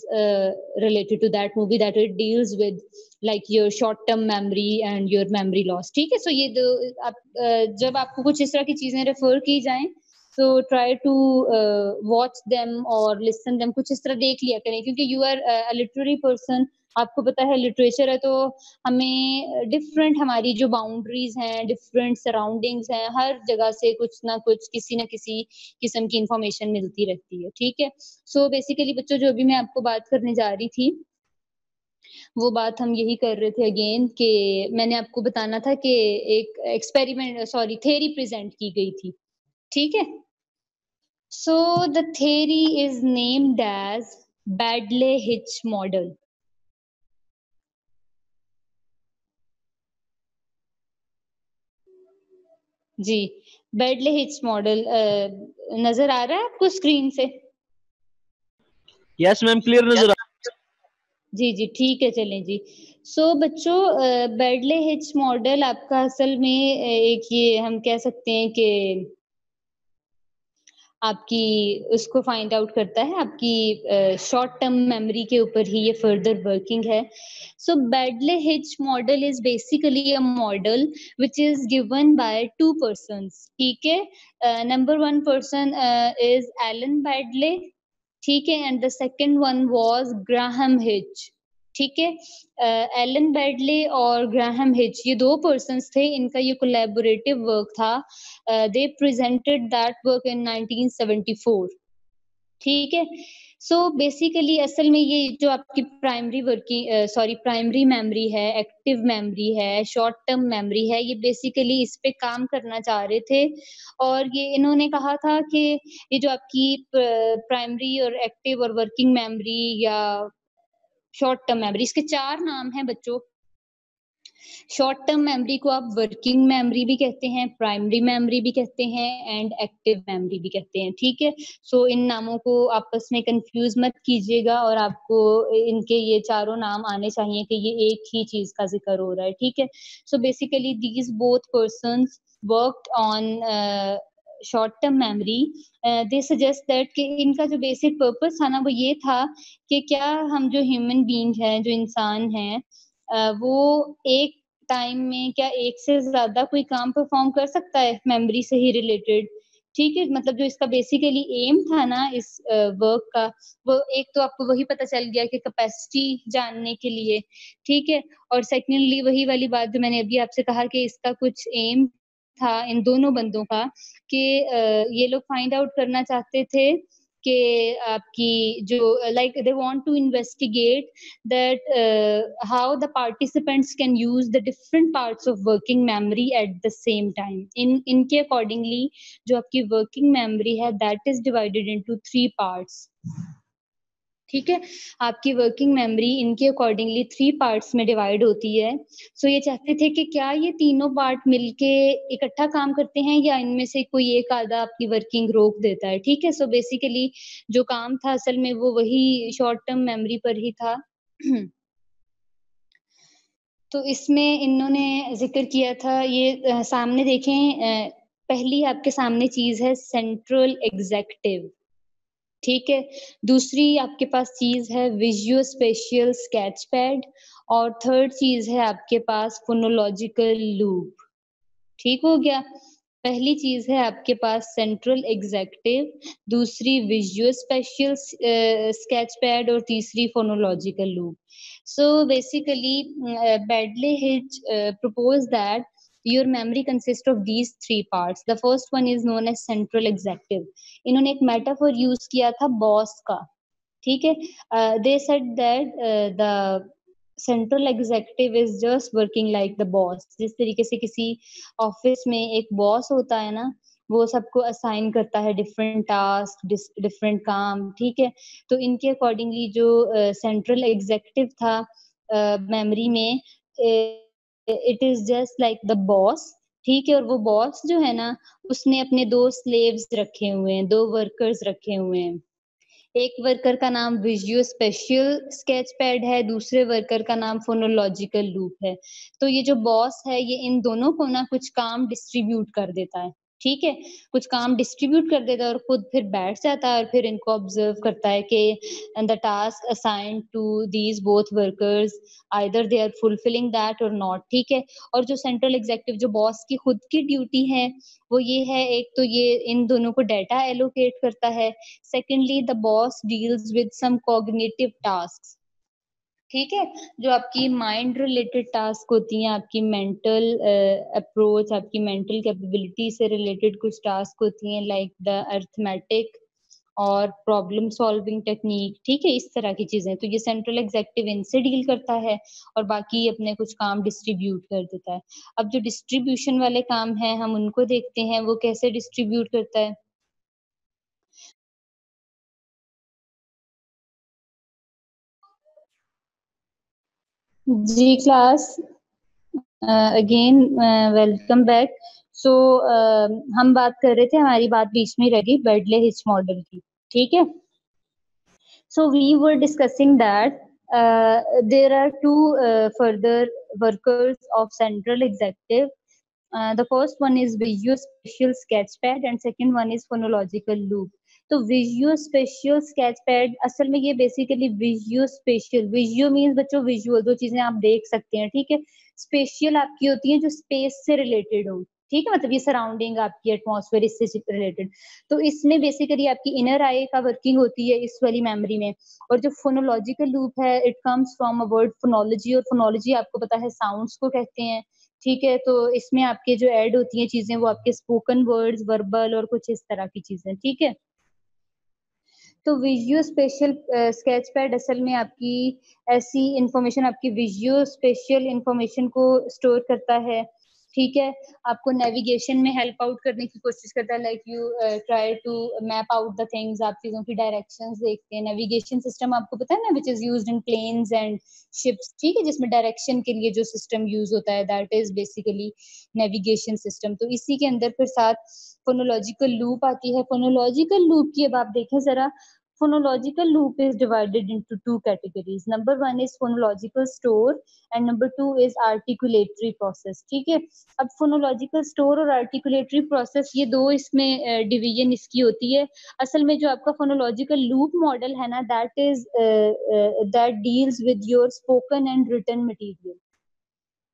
A: related to that movie that it deals with like your short-term memory and your memory loss. ठीक है, so ये दो आप जब आपको कुछ इस तरह की चीजें रेफर की जाएं, so try to watch them or listen them, कुछ इस तरह देख लिया करें, क्योंकि you are a literary person, आपको पता है लिटरेचर है, तो हमें डिफरेंट हमारी जो बाउंड्रीज हैं, डिफरेंट सराउंडिंग्स हैं, हर जगह से कुछ ना कुछ किसी ना किसी किस्म की इंफॉर्मेशन मिलती रहती है, ठीक है। सो बेसिकली बच्चों जो भी मैं आपको बात करने जा रही थी, वो बात हम यही कर रहे थे अगेन, कि मैंने आपको बताना था कि एक एक्सपेरिमेंट सॉरी थ्योरी प्रेजेंट की गई थी, ठीक है। So the theory is named as Baddeley Hitch model. जी, बेडले हिच मॉडल नजर आ रहा है आपको स्क्रीन से?
B: यस मैम, क्लियर नजर
A: जी, जी, ठीक है, चलें जी। सो बच्चों बेडले हिच मॉडल आपका असल में एक ये हम कह सकते हैं कि आपकी उसको फाइंड आउट करता है, आपकी शॉर्ट टर्म मेमोरी के ऊपर ही ये फर्दर वर्किंग है। So Baddeley Hitch model is basically a model which is given by 2 persons, ठीक है? Number 1 person is Alan Baddeley, ठीक है? And the second one was Graham Hitch, ठीक है? एलन बेडले और ग्राहम हिच ये 2 persons थे, इनका ये कोलैबोरेटिव वर्क था। they presented that work in 1974, ठीक है? सो बेसिकली असल में ये जो आपकी प्राइमरी मेमोरी है, एक्टिव मेमोरी है, शॉर्ट टर्म मेमोरी है, ये बेसिकली इस पे काम करना चाह रहे थे और ये इन्होंने कहा था कि ये जो आपकी प्राइमरी और एक्टिव और वर्किंग मेमोरी या शॉर्ट टर्म मेमोरी, इसके 4 नाम हैं बच्चों। शॉर्ट टर्म मेमोरी को आप वर्किंग मेमोरी भी कहते हैं, प्राइमरी मेमोरी भी कहते हैं एंड एक्टिव मेमोरी भी कहते हैं, ठीक है? सो इन नामों को आपस में कंफ्यूज मत कीजिएगा और आपको इनके ये चारों नाम आने चाहिए कि ये एक ही चीज का जिक्र हो रहा है, ठीक है? So basically these both persons worked on short term memory. They suggest that कि इनका जो बेसिक पर्पस था ना वो ये था कि क्या हम जो ह्यूमन बीइंग हैं, जो इंसान हैं, वो एक टाइम में क्या एक से ज़्यादा कोई काम परफ़ॉर्म कर सकता है मेमोरी से ही रिलेटेड, ठीक है? मतलब जो इसका बेसिकली एम था ना इस वर्क का, वो एक तो आपको वही पता चल गया कि कैपेसिटी जानने के लिए, ठीक है? और सेकंडली वही वाली बात जो मैंने अभी आपसे कहा कि इसका कुछ एम था इन दोनों बंदों का कि ये लोग फाइंड आउट करना चाहते थे कि आपकी जो like they want to investigate that how the participants can use the different parts of working memory at the same time इनके accordingly जो आपकी working memory है that is divided into 3 parts, ठीक है? आपकी वर्किंग मेमोरी इनके accordingly 3 parts में divide होती है। सो ये चाहते थे कि क्या ये तीनों पार्ट मिलके इकट्ठा काम करते हैं या इनमें से कोई एक आधा आपकी वर्किंग रोक देता है, ठीक है? सो बेसिकली जो काम था असल में वो वही शॉर्ट टर्म मेमोरी पर ही था। तो इसमें इन्होंने ज़िक्र किया था ये सामने देखें पहली आपके सामने चीज़ है सेंट्रल एग्ज़ेक्टिव, ठीक है? दूसरी आपके पास चीज़ है विज़ुअल स्पेशियल स्केच पैड और थर्ड चीज़ है आपके पास फोनोलॉजिकल लूप, ठीक हो गया? पहली चीज़ है आपके पास सेंट्रल एग्ज़ेक्टिव, दूसरी विज़ुअल स्पेशियल स्केच पैड और तीसरी phonological loop. So basically, Baddeley Hitch proposed that your memory consists of these 3 parts. The first one is known as central executive. इन्होंने एक metaphor use किया था boss का, ठीक है? They said that the central executive is just working like the boss. जिस तरीके से किसी ऑफिस में एक बॉस होता है ना, वो सबको असाइन करता है डिफरेंट टास्क, डिफरेंट काम, ठीक है? तो इनके अकॉर्डिंगली जो सेंट्रल एग्जीक्यूटिव था मेमोरी में, it is just like the boss, ठीक है? और वो बॉस जो है ना, उसने अपने 2 स्लेव्स रखे हुए हैं, 2 वर्कर्स रखे हुए हैं। एक वर्कर का नाम विजुअल स्पेशियल स्केच पैड है, दूसरे वर्कर का नाम फोनोलॉजिकल लूप है। तो ये जो बॉस है, ये इन दोनों को ना कुछ काम डिस्ट्रीब्यूट कर देता है, ठीक है? कुछ काम डिस्ट्रीब्यूट कर देता है और खुद फिर बैठ जाता है और फिर इनको ऑब्जर्व करता है कि the task assigned to these both workers either they are fulfilling that और नॉट, ठीक है? और जो सेंट्रल एग्जीक्यूटिव जो बॉस की खुद की ड्यूटी है, वो ये है, एक तो ये इन दोनों को डाटा एलोकेट करता है, secondly the boss deals with some cognitive task, ठीक है? जो आपकी माइंड रिलेटेड टास्क होती हैं, आपकी मेंटल अप्रोच, आपकी मेंटल कैपेबिलिटी से रिलेटेड कुछ टास्क होती हैं लाइक द अरिथमेटिक और प्रॉब्लम सॉल्विंग टेक्निक, ठीक है? इस तरह की चीजें। तो ये सेंट्रल एग्जीक्यूटिव इनसे डील करता है और बाकी अपने कुछ काम डिस्ट्रीब्यूट कर देता है। अब जो डिस्ट्रीब्यूशन वाले काम हैं, हम उनको देखते हैं, वो कैसे डिस्ट्रीब्यूट करता है। जी क्लास, again welcome back. सो हम बात कर रहे थे, हमारी बात बीच में रह गई बेडले हिच मॉडल की, ठीक है। So we were discussing that there are two further workers of central executive. The first one is Visual Spatial Sketchpad and second one is Phonological Loop. तो विजुअल स्पेशियल स्केचपैड असल में ये basically visual spatial, visual means बच्चों visual, जो चीजें आप देख सकते हैं, ठीक है। स्पेशियल आपकी होती है जो स्पेस से रिलेटेड हो, ठीक है, मतलब ये सराउंडिंग आपकी एटमॉस्फेयर इससे रिलेटेड। तो इसमें बेसिकली आपकी इनर आई का वर्किंग होती है इस वाली मेमोरी में। और जो फोनोलॉजिकल लूप है it comes from a word phonology, और फोनोलॉजी आपको पता है साउंड्स को कहते हैं, ठीक है। तो इसमें आपके जो ऐड होती हैं चीजें वो आपके स्पोकन वर्ड्स, वर्बल और कुछ इस तरह की चीजें, ठीक है। तो विजुअल स्पेशल स्केचपैड असल में आपकी ऐसी इंफॉर्मेशन, आपकी विजुअल स्पेशल इंफॉर्मेशन को स्टोर करता है, ठीक है। आपको नेविगेशन में हेल्प आउट करने की कोशिश करता है, like you try to map out the things, आप चीजों की डायरेक्शंस देखते हैं। नेविगेशन सिस्टम आपको पता है ना, which is used in planes and ships, ठीक है, जिसमें डायरेक्शन के लिए जो सिस्टम यूज होता है that is basically navigation system. तो इसी के अंदर फिर साथ फोनोलॉजिकल लूप आती है। फोनोलॉजिकल लूप की अब आप देखें जरा, phonological loop is divided into two categories. Number one is phonological store and number two is articulatory process, ठीक है। अब phonological store और articulatory process ये दो इसमें डिवीजन इसकी होती है। असल में जो आपका phonological loop मॉडल है ना, that deals with your spoken and written material,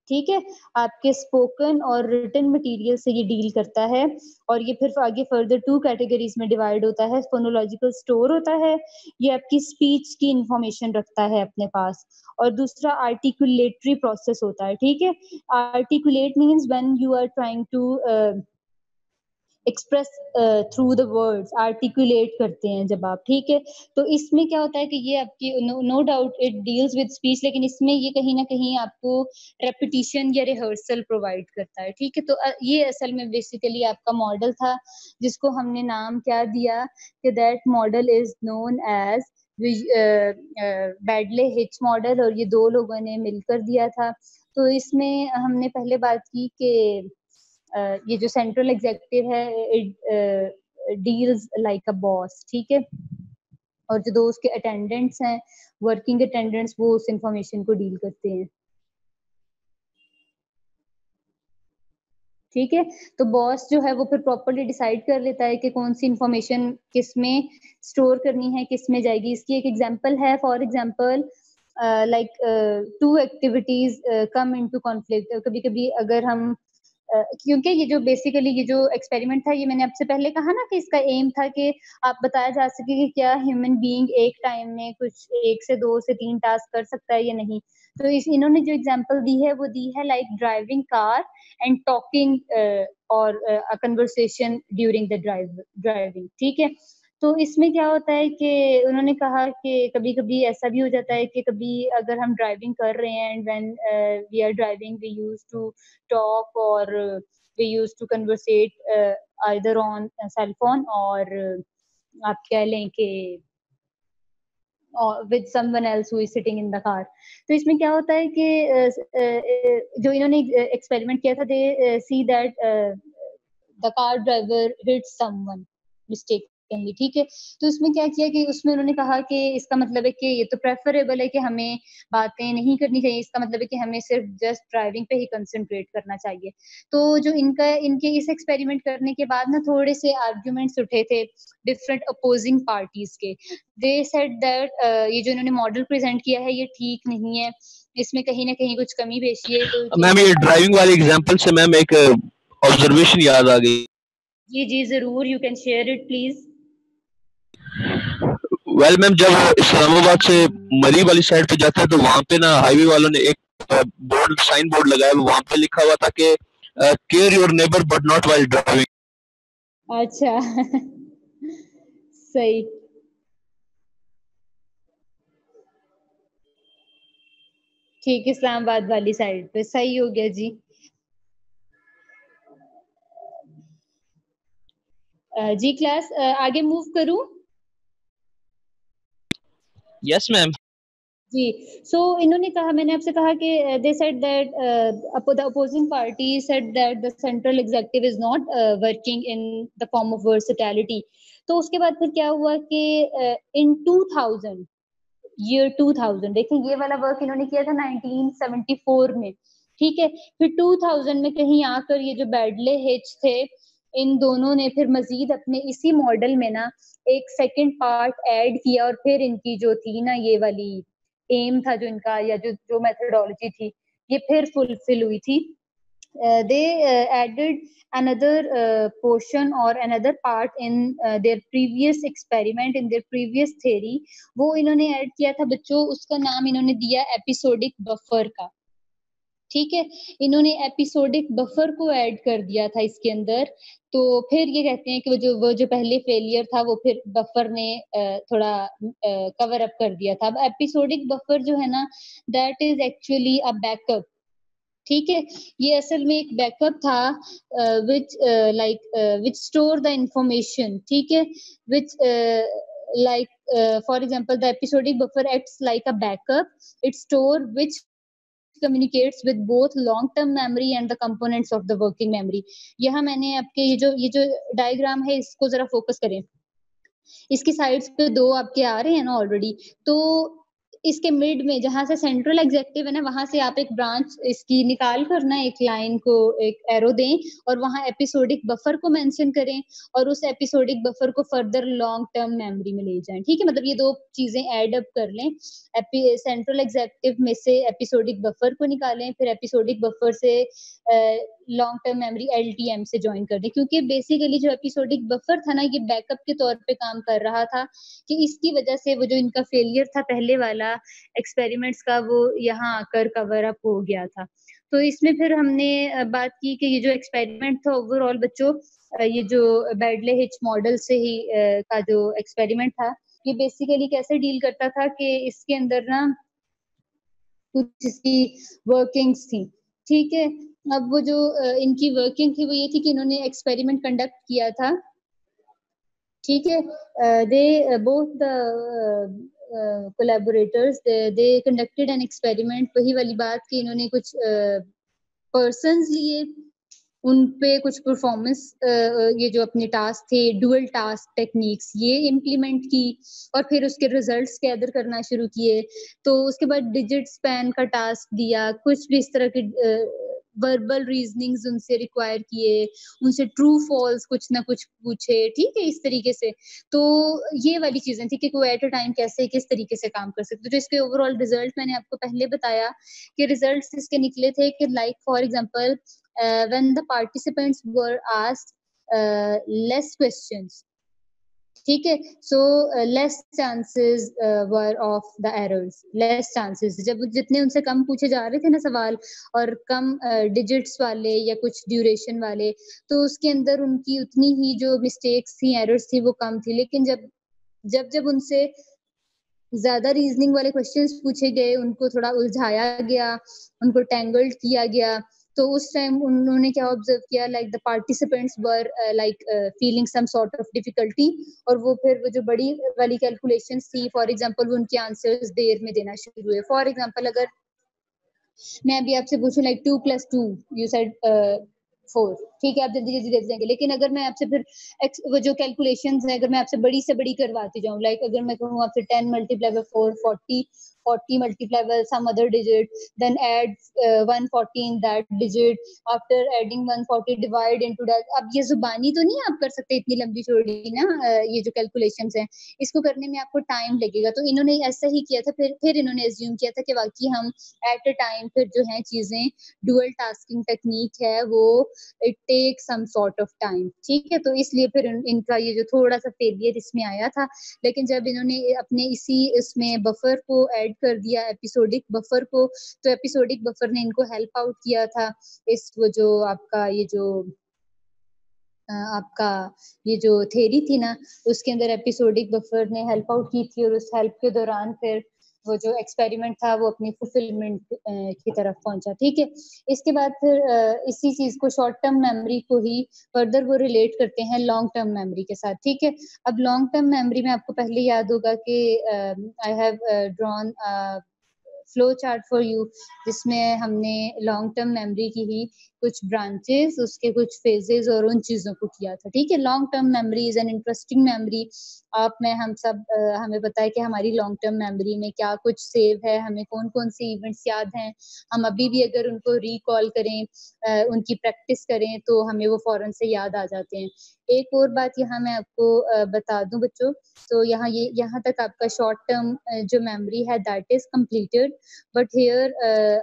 A: ठीक है। आपके स्पोकन और रिटन मटेरियल से ये डील करता है। और ये फिर आगे फर्दर टू कैटेगरीज में डिवाइड होता है। फोनोलॉजिकल स्टोर होता है, ये आपकी स्पीच की इंफॉर्मेशन रखता है अपने पास। और दूसरा आर्टिकुलेटरी प्रोसेस होता है, ठीक है। Articulate means when you are trying to express through the words, articulate करते हैं जब आप, ठीक है। तो इसमें क्या होता है कि ये आपकी no doubt it deals with speech, लेकिन इसमें ये कहीं ना कहीं आपको रेपिटिशन या रिहर्सल प्रोवाइड करता है, ठीक है। तो ये असल में बेसिकली आपका मॉडल था, जिसको हमने नाम क्या दिया कि that model is known as Baddeley Hitch model, और ये दो लोगों ने मिलकर दिया था। तो इसमें हमने पहले बात की कि ये जो सेंट्रल एग्जीक्यूटिव है it deals like a boss, ठीक है। और जो दो उसके अटेंडेंट्स हैं, वर्किंग अटेंडेंट्स, वो उस इंफॉर्मेशन को डील करते हैं, ठीक है। तो बॉस जो है वो फिर प्रॉपर्ली डिसाइड कर लेता है कि कौन सी इंफॉर्मेशन किस में स्टोर करनी है, किस में जाएगी। इसकी एक एग्जांपल है, for example like two activities come into conflict. कभी कभी अगर हम क्योंकि ये जो बेसिकली ये जो एक्सपेरिमेंट था, ये मैंने आपसे पहले कहा ना कि इसका एम था कि आप बताया जा सके कि क्या ह्यूमन बीइंग एक टाइम में कुछ 1 से 2 से 3 टास्क कर सकता है या नहीं। तो इन्होंने जो एग्जांपल दी है वो दी है like driving car and talking और a conversation during the driving, ठीक है। तो इसमें क्या होता है कि उन्होंने कहा कि कभी कभी ऐसा भी हो जाता है कि कभी अगर हम ड्राइविंग कर रहे हैं and when we are driving we use to talk or we used to conversate either on cell phone और आप कह लें कि with someone else who is sitting in the car। तो इसमें क्या होता है कि जो इन्होंने एक्सपेरिमेंट किया था, they see that the car driver hit someone mistakenly, ठीक है। तो इसमें क्या किया कि उसमें उन्होंने कहा कि इसका मतलब है कि ये तो प्रेफरेबल है कि हमें बातें नहीं करनी चाहिए, इसका मतलब है कि हमें सिर्फ जस्ट ड्राइविंग पे ही कंसंट्रेट करना चाहिए। तो जो इनके इस एक्सपेरिमेंट करने के बाद ना थोड़े से आर्ग्यूमेंट्स उठे थे डिफरेंट अपोजिंग पार्टीज के। दे सेड दैट ये जो इन्होंने मॉडल प्रेजेंट किया है ये ठीक नहीं है, इसमें कहीं ना कहीं कुछ कमी पेशी है। तो
B: मैम ये ड्राइविंग वाले एग्जांपल से मैम एक ऑब्जर्वेशन याद आ गई।
A: जी जी जरूर, you can share it please.
B: Well ma'am, जब इस्लामाबाद से मरी वाली साइड पे जाता है तो वहां पे ना हाईवे वालों ने एक बोर्ड, साइन बोर्ड लगाया, वहां पे लिखा हुआ था कि care your neighbour but not while driving.
A: अच्छा सही, ठीक, इस्लामाबाद वाली साइड पे सही हो गया जी। जी क्लास आगे मूव करूं?
B: Yes ma'am.
A: जी, सो इन्होंने कहा, मैंने आपसे कहा कि they said that the opposing party said that the central executive is not working in the form of versatility. तो उसके बाद फिर क्या हुआ कि इन 2000 ईयर 2000 देखिए ये वाला वर्क इन्होंने किया था 1974 में, ठीक है। फिर 2000 में कहीं आकर ये जो बैडले हिच थे, इन दोनों ने फिर मजीद अपने इसी मॉडल में ना एक सेकंड पार्ट ऐड किया और फिर इनकी जो थी ना ये वाली एम था जो इनका या जो जो मेथोडोलॉजी थी ये फिर फुलफिल हुई थी। They added another portion or another part in their previous experiment, in their previous theory। वो इन्होंने ऐड किया था बच्चों, उसका नाम इन्होंने दिया एपिसोडिक बफर का, ठीक है। इन्होंने एपिसोडिक बफर को ऐड कर दिया था इसके अंदर। तो फिर ये कहते हैं कि वो जो पहले फेलियर था वो फिर बफर ने थोड़ा कवर अप कर दिया था। अब एपिसोडिक बफर जो है ना, that is actually a backup, ठीक है। ये असल में एक बैकअप था विच विच स्टोर द इंफॉर्मेशन, ठीक है, which for example the episodic buffer acts like a backup, it store which communicates with both long term memory and the components of the working memory। यहाँ मैंने आपके ये जो डायग्राम है इसको जरा फोकस करें, इसकी साइड्स पे दो आपके आ रहे हैं ना ऑलरेडी। तो इसके मिड में जहां से सेंट्रल एग्जेक्टिव है ना, वहां से आप एक ब्रांच इसकी निकाल कर ना एक लाइन को एक एरो दें और वहां एपिसोडिक बफर को मेंशन करें और उस एपिसोडिक बफर को फर्दर लॉन्ग टर्म मेमोरी में ले जाएं, ठीक है। मतलब ये दो चीजें ऐड अप कर लें, सेंट्रल एग्जेक्टिव में से एपिसोडिक बफर को निकालें, फिर एपिसोडिक बफर से लॉन्ग टर्म मेमोरी एलटीएम से ज्वाइन कर दें। क्योंकि बेसिकली जो एपिसोडिक बफर था ना ये बैकअप के तौर पे काम कर रहा था कि इसकी वजह से वो जो इनका फेलियर था पहले वाला एक्सपेरिमेंट्स का वो यहाँ आकर कवर अप हो गया था। तो इसमें फिर हमने बात की कि ये जो एक्सपेरिमेंट था ओवरऑल बच्चों, ये जो बैडले हिच मॉडल से ही का जो एक्सपेरिमेंट था ये बेसिकली कैसे डील करता था कि इसके अंदर ना कुछ इसकी वर्किंग्स थी, ठीक है। अब वो जो इनकी वर्किंग थी वो ये थी कि इन्होंने एक्सपेरिमेंट कंडक्ट किया था, ठीक है। They both the collaborators they conducted an experiment, वही वाली बात कि इन्होंने कुछ पर्सन्स लिए, उन पे कुछ परफॉर्मेंस ये जो अपने टास्क थे डुअल टास्क टेक्निक्स ये इम्प्लीमेंट की और फिर उसके रिजल्ट्स गैदर करना शुरू किए। तो उसके बाद डिजिट स्पैन का टास्क दिया, कुछ भी इस तरह के वर्बल रीजनिंग्स उनसे रिक्वायर किए, उनसे ट्रू फॉल्स कुछ ना कुछ पूछे, ठीक है, इस तरीके से। तो ये वाली चीजें थी कि कोई एट अ टाइम कैसे किस तरीके से काम कर सकते। तो इसके ओवरऑल रिजल्ट मैंने आपको पहले बताया कि रिजल्ट्स इसके निकले थे कि like for example when the participants were asked less questions, ठीक है। So less chances were of the errors, less chances, जब जितने उनसे कम पूछे जा रहे थे ना सवाल और कम डिजिट्स वाले या कुछ ड्यूरेशन वाले, तो उसके अंदर उनकी उतनी ही जो मिस्टेक्स थी एरर्स थी वो कम थी। लेकिन जब जब जब उनसे ज्यादा रीजनिंग वाले क्वेश्चंस पूछे गए, उनको थोड़ा उलझाया गया, उनको टैंगल्ड किया गया, तो उस टाइम उन्होंने क्या ऑब्जर्व किया, like the participants were like feeling some sort of difficulty, और वो फिर वो जो बड़ी वाली कैलकुलेशंस थी फॉर एग्जांपल वो उनके आंसर्स देर में देना शुरू हुए। फॉर एग्जांपल अगर मैं अभी आपसे पूछूं लाइक 2+2 यू सेड 4, ठीक है, आप जल्दी जल्दी दे देंगे। लेकिन अगर मैं आपसे फिर वो जो कैलकुलेशंस है अगर मैं आपसे बड़ी से बड़ी करवाती जाऊं, लाइक अगर मैं कहूँ आपसे 10 multiply by 4 40, 40 multiply by some other digit, then add 140 in that digit, after adding 140 divide into that. अब ये जुबानी तो नहीं आप कर सकते इतनी लंबी चौड़ी ना, ये जो कैलकुलेशंस हैं इसको करने में आपको टाइम लगेगा। तो इन्होंने ऐसा ही किया था, फिर इन्होंने एज्यूम किया था कि वाकई हम एट अ टाइम फिर जो है चीजें डुअल टास्किंग टेक्निक है वो it take some sort of time, ठीक है। तो इसलिए फिर इनका ये जो थोड़ा सा फेलियर इसमें आया था। लेकिन जब इन्होंने अपने इसी इसमें बफर को ऐड कर दिया, एपिसोडिक बफर को, तो एपिसोडिक बफर ने इनको हेल्प आउट किया था। इस वो जो आपका ये जो आपका ये जो थेरी थी ना उसके अंदर एपिसोडिक बफर ने हेल्प आउट की थी, और उस हेल्प के दौरान फिर वो जो एक्सपेरिमेंट था वो अपनी फुलफिलमेंट की तरफ पहुंचा, ठीक है। इसके बाद फिर इसी चीज को शॉर्ट टर्म मेमोरी को ही फर्दर वो रिलेट करते हैं लॉन्ग टर्म मेमोरी के साथ, ठीक है। अब लॉन्ग टर्म मेमोरी में आपको पहले याद होगा कि I have drawn flow chart for you, जिसमें हमने लॉन्ग टर्म मेमोरी की ही कुछ ब्रांचेस, उसके कुछ फेजेस और उन चीज़ों को किया था। ठीक है, long term memory is an interesting memory. आप में हम सब हमें पता है कि हमारी लॉन्ग टर्म मेमोरी में क्या कुछ सेव है, हमें कौन कौन से इवेंट्स याद हैं, हम अभी भी अगर उनको रिकॉल करें, उनकी प्रैक्टिस करें तो हमें वो फौरन से याद आ जाते हैं। एक और बात यहाँ मैं आपको बता दूं बच्चों, तो यहाँ तक आपका शॉर्ट टर्म जो मेमोरी है that is completed, but here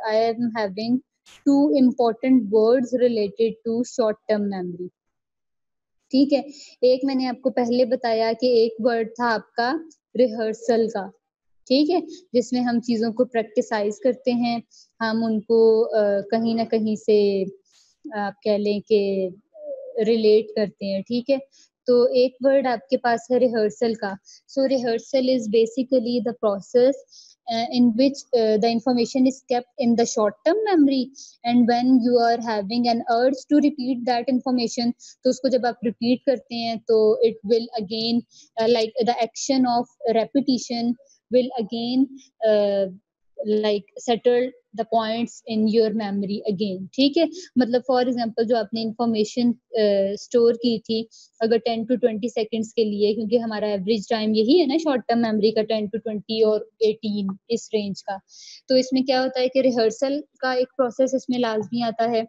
A: I am having two important words related to short term memory. ठीक है, एक मैंने आपको पहले बताया कि एक वर्ड था आपका रिहर्सल का, ठीक है, जिसमें हम चीजों को प्रैक्टिसाइज करते हैं, हम उनको कहीं ना कहीं से आप कह लें कि रिलेट करते हैं। ठीक है, तो एक वर्ड आपके पास है रिहर्सल का। So rehearsal is basically the process in which the information is kept in the short term memory, and when you are having an urge to repeat that information, तो उसको जब आप repeat करते हैं तो it will again like the action of repetition will again like settle the points in your memory again। ठीक है, मतलब फॉर एग्जांपल जो आपने इंफॉर्मेशन स्टोर की थी अगर 10 to 20 सेकंड्स के लिए, क्योंकि हमारा एवरेज टाइम यही है ना शॉर्ट टर्म मेमोरी का, 10 to 20 और 18 इस रेंज का, तो इसमें क्या होता है कि रिहर्सल का एक प्रोसेस इसमें लाजमी आता है।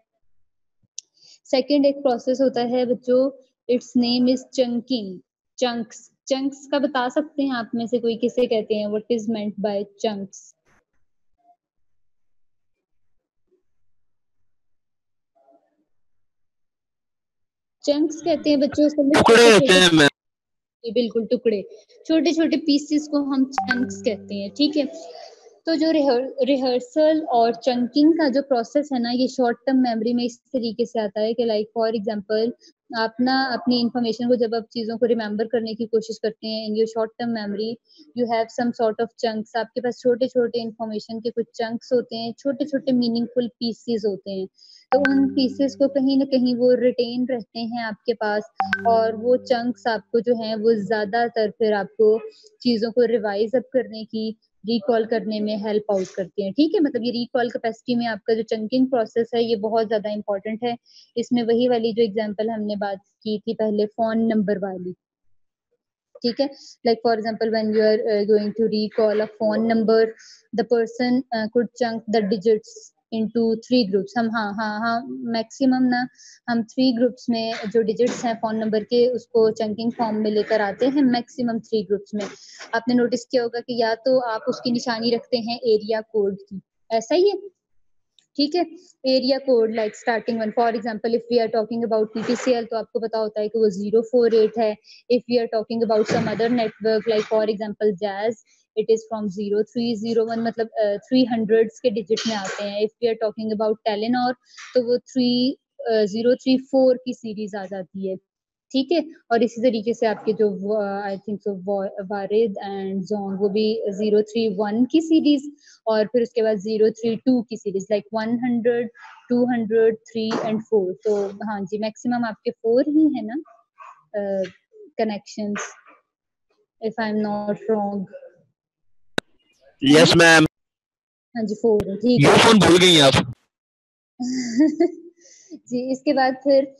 A: सेकंड एक प्रोसेस होता है बच्चों, it's name is chunking. Chunks, chunks का बता सकते हैं आप में से कोई किसे कहते हैं, what is meant by chunks? Chunks कहते हैं बच्चों
B: टुकड़े होते हैं मैम।
A: बिल्कुल टुकड़े, छोटे छोटे पीसेस को हम चंक्स कहते हैं। ठीक है, तो जो रिहर्सल और चंकिंग का जो प्रोसेस है ना, ये शॉर्ट टर्म मेमोरी में इस तरीके से आता है कि लाइक फॉर एग्जांपल आप ना अपनी इंफॉर्मेशन को, जब आप चीजों को रिमेम्बर करने की कोशिश करते हैं in your short term memory, you have some sort of chunks, आपके पास छोटे छोटे इंफॉर्मेशन के कुछ चंक्स होते हैं, छोटे छोटे मीनिंगफुल पीसेस होते हैं, तो उन पीसेस को कहीं ना कहीं वो रिटेन रहते हैं आपके पास, और वो चंक्स आपको जो है वो ज्यादातर फिर आपको चीजों को रिवाइज अप करने की, रिकॉल करने में हेल्प आउट करते हैं। ठीक है, मतलब ये रिकॉल कैपेसिटी में आपका जो चंकिंग प्रोसेस है ये बहुत ज्यादा इंपॉर्टेंट है। इसमें वही वाली जो एग्जांपल हमने बात की थी पहले फोन नंबर वाली, ठीक है, like for example when you are going to recall a phone number, the person could chunk the digits into 3 groups. हम हाँ मैक्सिमम ना हम 3 ग्रुप्स में जो डिजिट्स हैं फोन नंबर के उसको चंकिंग फॉर्म में लेकर आते हैं, मैक्सिमम 3 ग्रुप्स में। आपने नोटिस किया होगा कि या तो आप उसकी निशानी रखते हैं एरिया कोड की, ऐसा ही है, ठीक है, area code like starting one, for example if we are talking about PTCL तो आपको पता होता है कि वो 048 है। If we are talking about some other network like for example Jazz, it is from 0301, मतलब 300 के डिजिट में आते हैं। If we are talking about Telenor तो वो 3034 की सीरीज आ जाती है। ठीक है, और इसी तरीके से आपके जो आई थिंक सो वारिद एंड जोन वो भी 031 की सीरीज, और फिर उसके बाद 032 की सीरीज, लाइक 100 200 3 एंड 4। तो हाँ जी, मैक्सिमम आपके 4 ही है ना connections, if I am not wrong.
B: Yes ma'am.
A: हाँ जी 4 है, ठीक
B: ये
A: है।
B: फोन भूल गई आप।
A: जी, इसके बाद फिर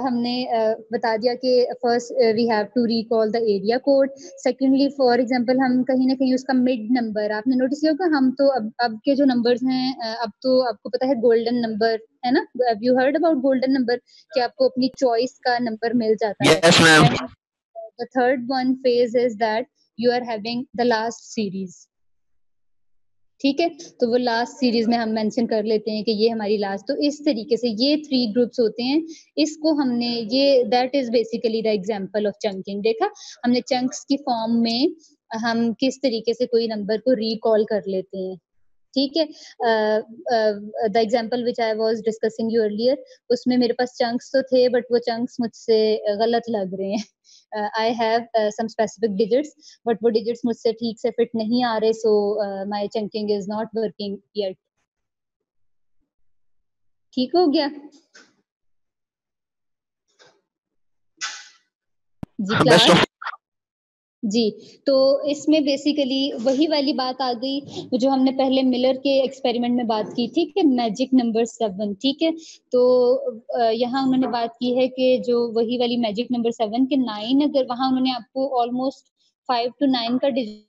A: हमने बता दिया कि first we have to recall the area code. Secondly for example हम कहीं ना कहीं उसका मिड नंबर, आपने नोटिस किया होगा, हम तो अब के जो नंबर्स हैं अब तो आपको पता है गोल्डन नंबर है ना, have you heard about golden number कि आपको अपनी चॉइस का नंबर मिल जाता है।
B: Yes ma'am.
A: And the third one phase is that you are having the last series. ठीक है, तो वो लास्ट सीरीज में हम मेंशन कर लेते हैं कि ये हमारी लास्ट, तो इस तरीके से ये 3 ग्रुप्स होते हैं। इसको हमने ये that is basically the example of chunking. देखा हमने चंक्स की फॉर्म में हम किस तरीके से कोई नंबर को रिकॉल कर लेते हैं। ठीक है, the example which I was discussing you earlier, उसमें मेरे पास चंक्स तो थे बट वो चंक्स मुझसे गलत लग रहे हैं। I have some specific digits but वो डिजिट्स मुझसे ठीक से फिट नहीं आ रहे, so my chunking is not working yet. ठीक हो गया जी
B: बेस्ट
A: क्लास?
B: ऑफ
A: जी, तो इसमें बेसिकली वही वाली बात आ गई जो हमने पहले मिलर के एक्सपेरिमेंट में बात की थी कि मैजिक नंबर 7, ठीक है? तो यहाँ उन्होंने बात की है कि जो वही वाली मैजिक नंबर 7 के 9 अगर वहाँ उन्होंने आपको ऑलमोस्ट 5 टू 9 का डिजिट